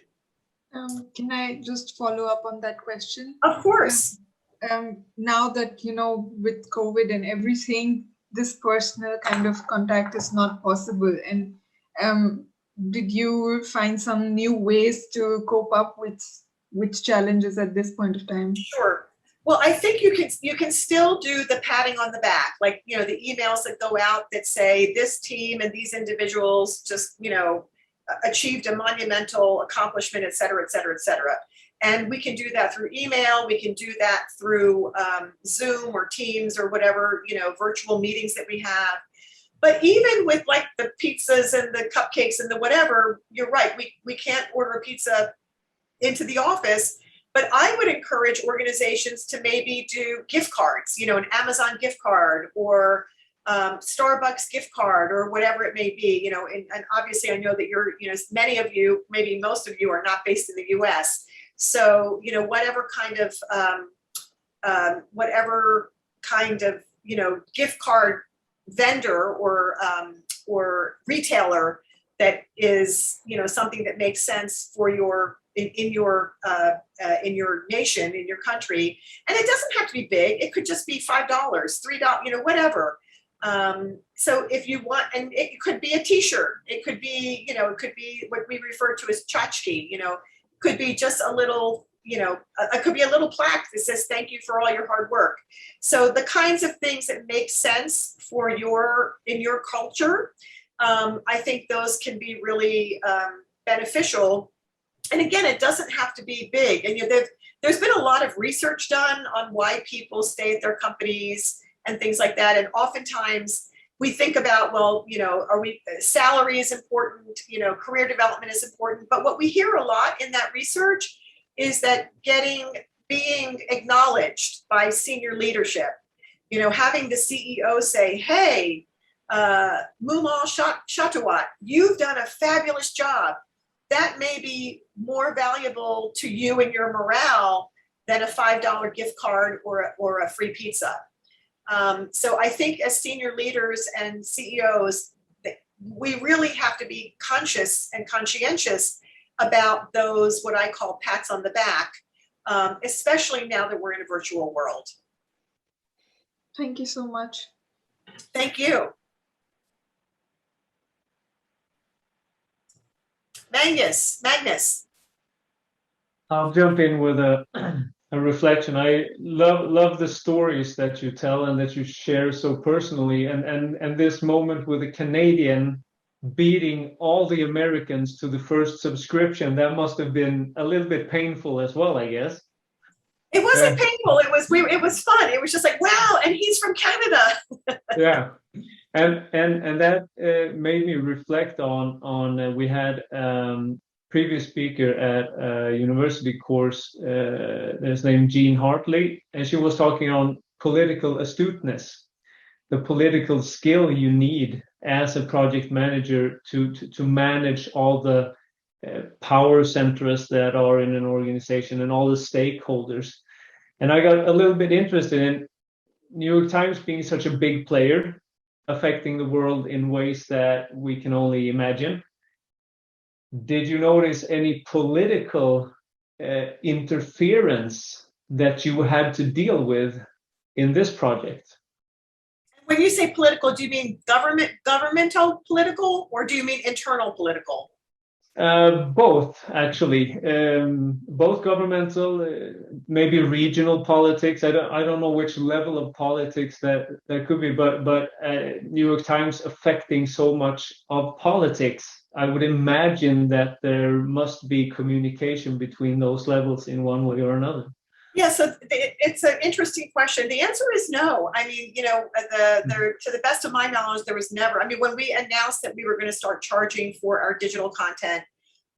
Can I just follow up on that question? Of course. Now that, with COVID and everything, this personal kind of contact is not possible. And did you find some new ways to cope up with challenges at this point of time? Sure. Well, I think you can still do the patting on the back, like, the emails that go out that say this team and these individuals just, achieved a monumental accomplishment, et cetera, et cetera, et cetera. And we can do that through email. We can do that through Zoom or Teams or whatever, virtual meetings that we have. But even with like the pizzas and the cupcakes and the whatever, you're right. We can't order a pizza into the office. But I would encourage organizations to maybe do gift cards, an Amazon gift card, or Starbucks gift card, or whatever it may be, and obviously I know that many of you, maybe most of you, are not based in the US. So, whatever kind of, gift card vendor or retailer that is, something that makes sense for in your nation, in your country. And it doesn't have to be big. It could just be $5, $3, whatever. So if you want, and it could be a t-shirt, it could be what we refer to as tchotchke, could be just a little, it could be a little plaque that says, thank you for all your hard work. So the kinds of things that make sense for in your culture, I think those can be really beneficial. And again, it doesn't have to be big. And there's been a lot of research done on why people stay at their companies and things like that. And oftentimes we think about, salary is important, career development is important. But what we hear a lot in that research is that being acknowledged by senior leadership, having the CEO say, hey, Moomal Shatawat, you've done a fabulous job. That may be more valuable to you and your morale than a $5 gift card or a free pizza. So I think as senior leaders and CEOs, we really have to be conscious and conscientious about those, what I call pats on the back, especially now that we're in a virtual world. Thank you so much. Thank you. Magnus. I'll jump in with a reflection. I love the stories that you tell and that you share so personally, and this moment with a Canadian beating all the Americans to the first subscription, that must have been a little bit painful as well, I guess. It wasn't painful. It was fun. It was just like, wow, and he's from Canada. Yeah, and that made me reflect on we had previous speaker at a university course, his name Jean Hartley, and she was talking on political astuteness, the political skill you need as a project manager to manage all the power centers that are in an organization and all the stakeholders. And I got a little bit interested in New York Times being such a big player, affecting the world in ways that we can only imagine. Did you notice any political interference that you had to deal with in this project? When you say political, do you mean governmental political, or do you mean internal political? Both, actually. Both governmental, maybe regional politics. I don't know which level of politics that could be, but New York Times affecting so much of politics. I would imagine that there must be communication between those levels in one way or another. Yeah, so it's an interesting question. The answer is no. I mean, you know, to the best of my knowledge, there was never, I mean, when we announced that we were going to start charging for our digital content,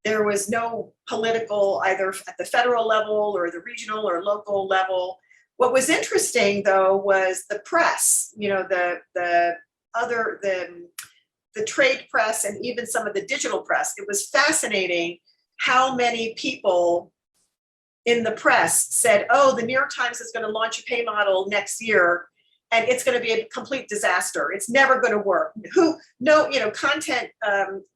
there was no political, either at the federal level or the regional or local level. What was interesting, though, was the press, you know, the trade press and even some of the digital press. It was fascinating how many people in the press said, oh, the New York Times is going to launch a pay model next year, and it's going to be a complete disaster. It's never going to work. Content,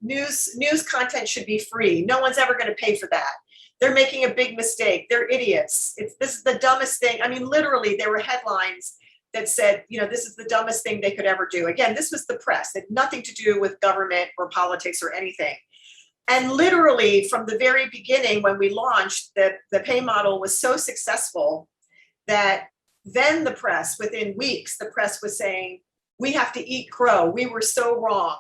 news content should be free. No one's ever going to pay for that. They're making a big mistake. They're idiots. This is the dumbest thing. I mean, literally, there were headlines that said, you know, this is the dumbest thing they could ever do. Again, this was the press. It had nothing to do with government or politics or anything. And literally from the very beginning, when we launched, the pay model was so successful that then the press, within weeks, the press was saying, we have to eat crow. We were so wrong.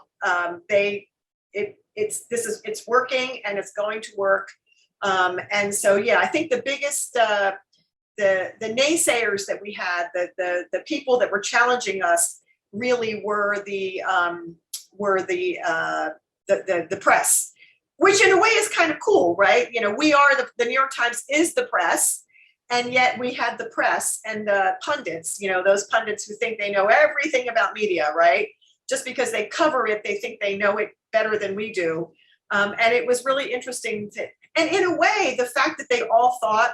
It's working and it's going to work. And so, yeah, I think the biggest, the naysayers that we had, the people that were challenging us really were the press. Which in a way is kind of cool, right? You know, we are the New York Times is the press, and yet we had the press and the pundits, you know, those pundits who think they know everything about media, right? Just because they cover it, they think they know it better than we do. And it was really interesting and in a way, the fact that they all thought,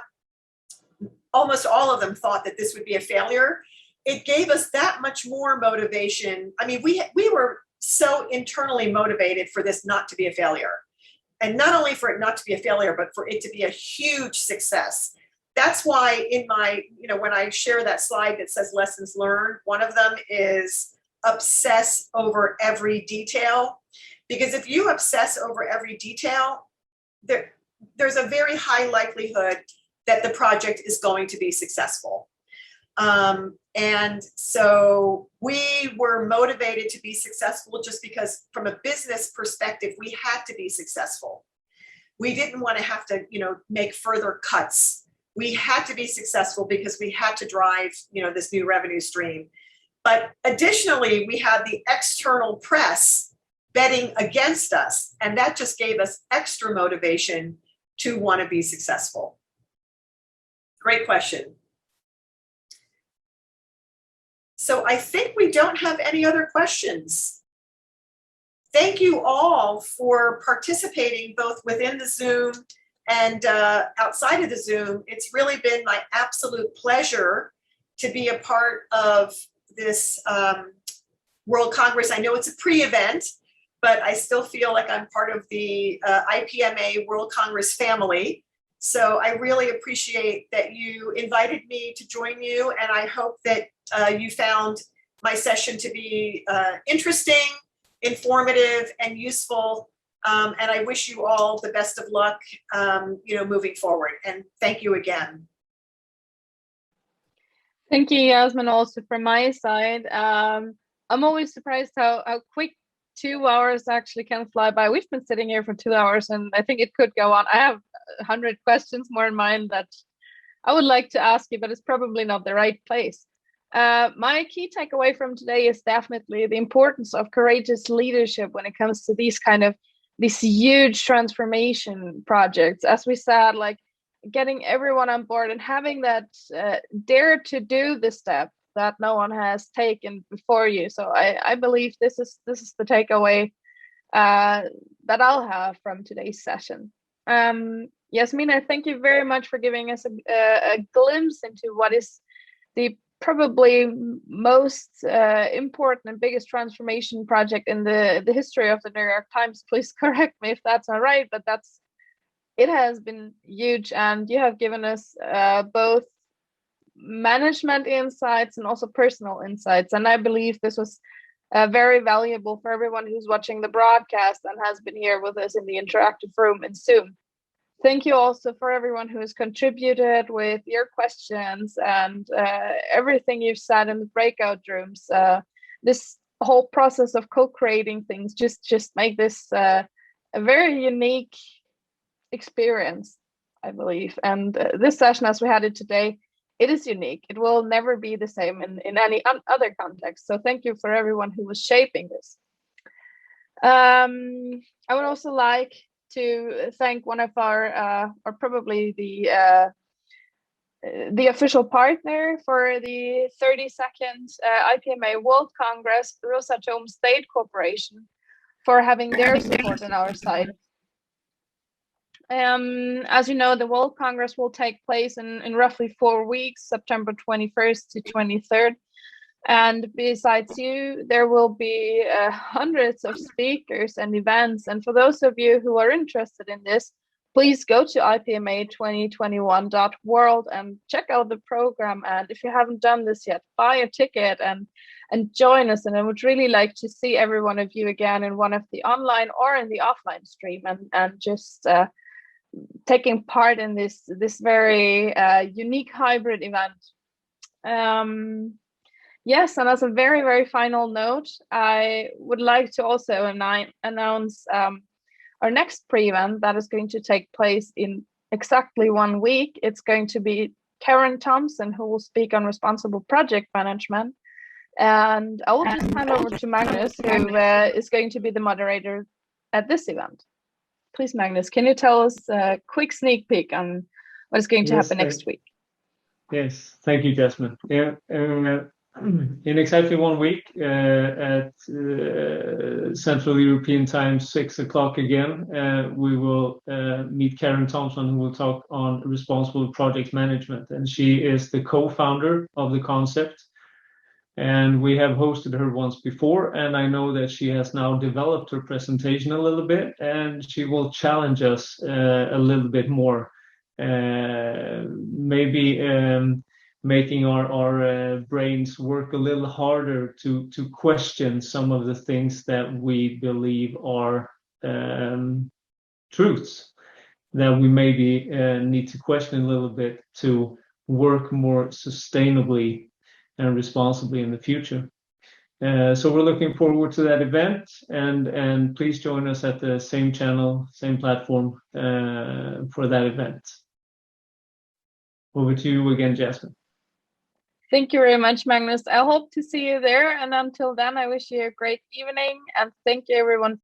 almost all of them thought that this would be a failure, it gave us that much more motivation. I mean, we were so internally motivated for this not to be a failure. And not only for it not to be a failure, but for it to be a huge success. That's why in my, you know, when I share that slide that says lessons learned, one of them is obsess over every detail. Because if you obsess over every detail, there's a very high likelihood that the project is going to be successful. And so we were motivated to be successful just because from a business perspective, we had to be successful. We didn't want to have to, you know, make further cuts. We had to be successful because we had to drive, you know, this new revenue stream. But additionally, we had the external press betting against us. And that just gave us extra motivation to want to be successful. Great question. So I think we don't have any other questions. Thank you all for participating both within the Zoom and outside of the Zoom. It's really been my absolute pleasure to be a part of this World Congress. I know it's a pre-event, but I still feel like I'm part of the IPMA World Congress family. So I really appreciate that you invited me to join you, and I hope that you found my session to be interesting, informative, and useful. And I wish you all the best of luck, you know, moving forward. And thank you again. Thank you, Yasmine, also from my side. I'm always surprised how quick 2 hours actually can fly by. We've been sitting here for 2 hours, and I think it could go on. I have 100 questions more in mind that I would like to ask you, but it's probably not the right place. My key takeaway from today is definitely the importance of courageous leadership when it comes to these huge transformation projects. As we said, like getting everyone on board and having that dare to do the step that no one has taken before you. So I believe this is the takeaway that I'll have from today's session. Yasmine, I thank you very much for giving us a glimpse into what is the probably most important and biggest transformation project in the history of the New York Times. Please correct me if that's not right, but that's It has been huge, and you have given us both management insights and also personal insights. And I believe this was very valuable for everyone who's watching the broadcast and has been here with us in the interactive room in Zoom. Thank you also for everyone who has contributed with your questions and everything you've said in the breakout rooms. This whole process of co-creating things just make this a very unique experience, I believe. And this session, as we had it today, it is unique. It will never be the same in any other context. So thank you for everyone who was shaping this. I would also like to thank one of our, or probably the official partner for the 32nd IPMA World Congress, Rosatom State Corporation, for having their support on our side. As you know, the World Congress will take place in roughly 4 weeks, September 21st to 23rd. And besides you, there will be hundreds of speakers and events. And for those of you who are interested in this, please go to IPMA2021.world and check out the program. And if you haven't done this yet, buy a ticket and join us. And I would really like to see every one of you again in one of the online or in the offline stream, and just taking part in this very unique hybrid event. Yes, and as a very, very final note, I would like to also announce our next pre-event that is going to take place in exactly 1 week. It's going to be Karen Thompson, who will speak on responsible project management. And I will just hand over to Magnus, who is going to be the moderator at this event. Please, Magnus, can you tell us a quick sneak peek on what is going to happen next week? Yes, thank you, Yasmine. Yeah, in exactly 1 week at Central European Time, 6 o'clock again, we will meet Karen Thompson, who will talk on responsible project management. And she is the co-founder of the concept. And we have hosted her once before, and I know that she has now developed her presentation a little bit, and she will challenge us a little bit more, maybe making our brains work a little harder to question some of the things that we believe are truths that we maybe need to question a little bit to work more sustainably and responsibly in the future. So we're looking forward to that event, and please join us at the same channel, same platform for that event. Over to you again, Yasmine. Thank you very much, Magnus. I hope to see you there. And until then, I wish you a great evening, and thank you everyone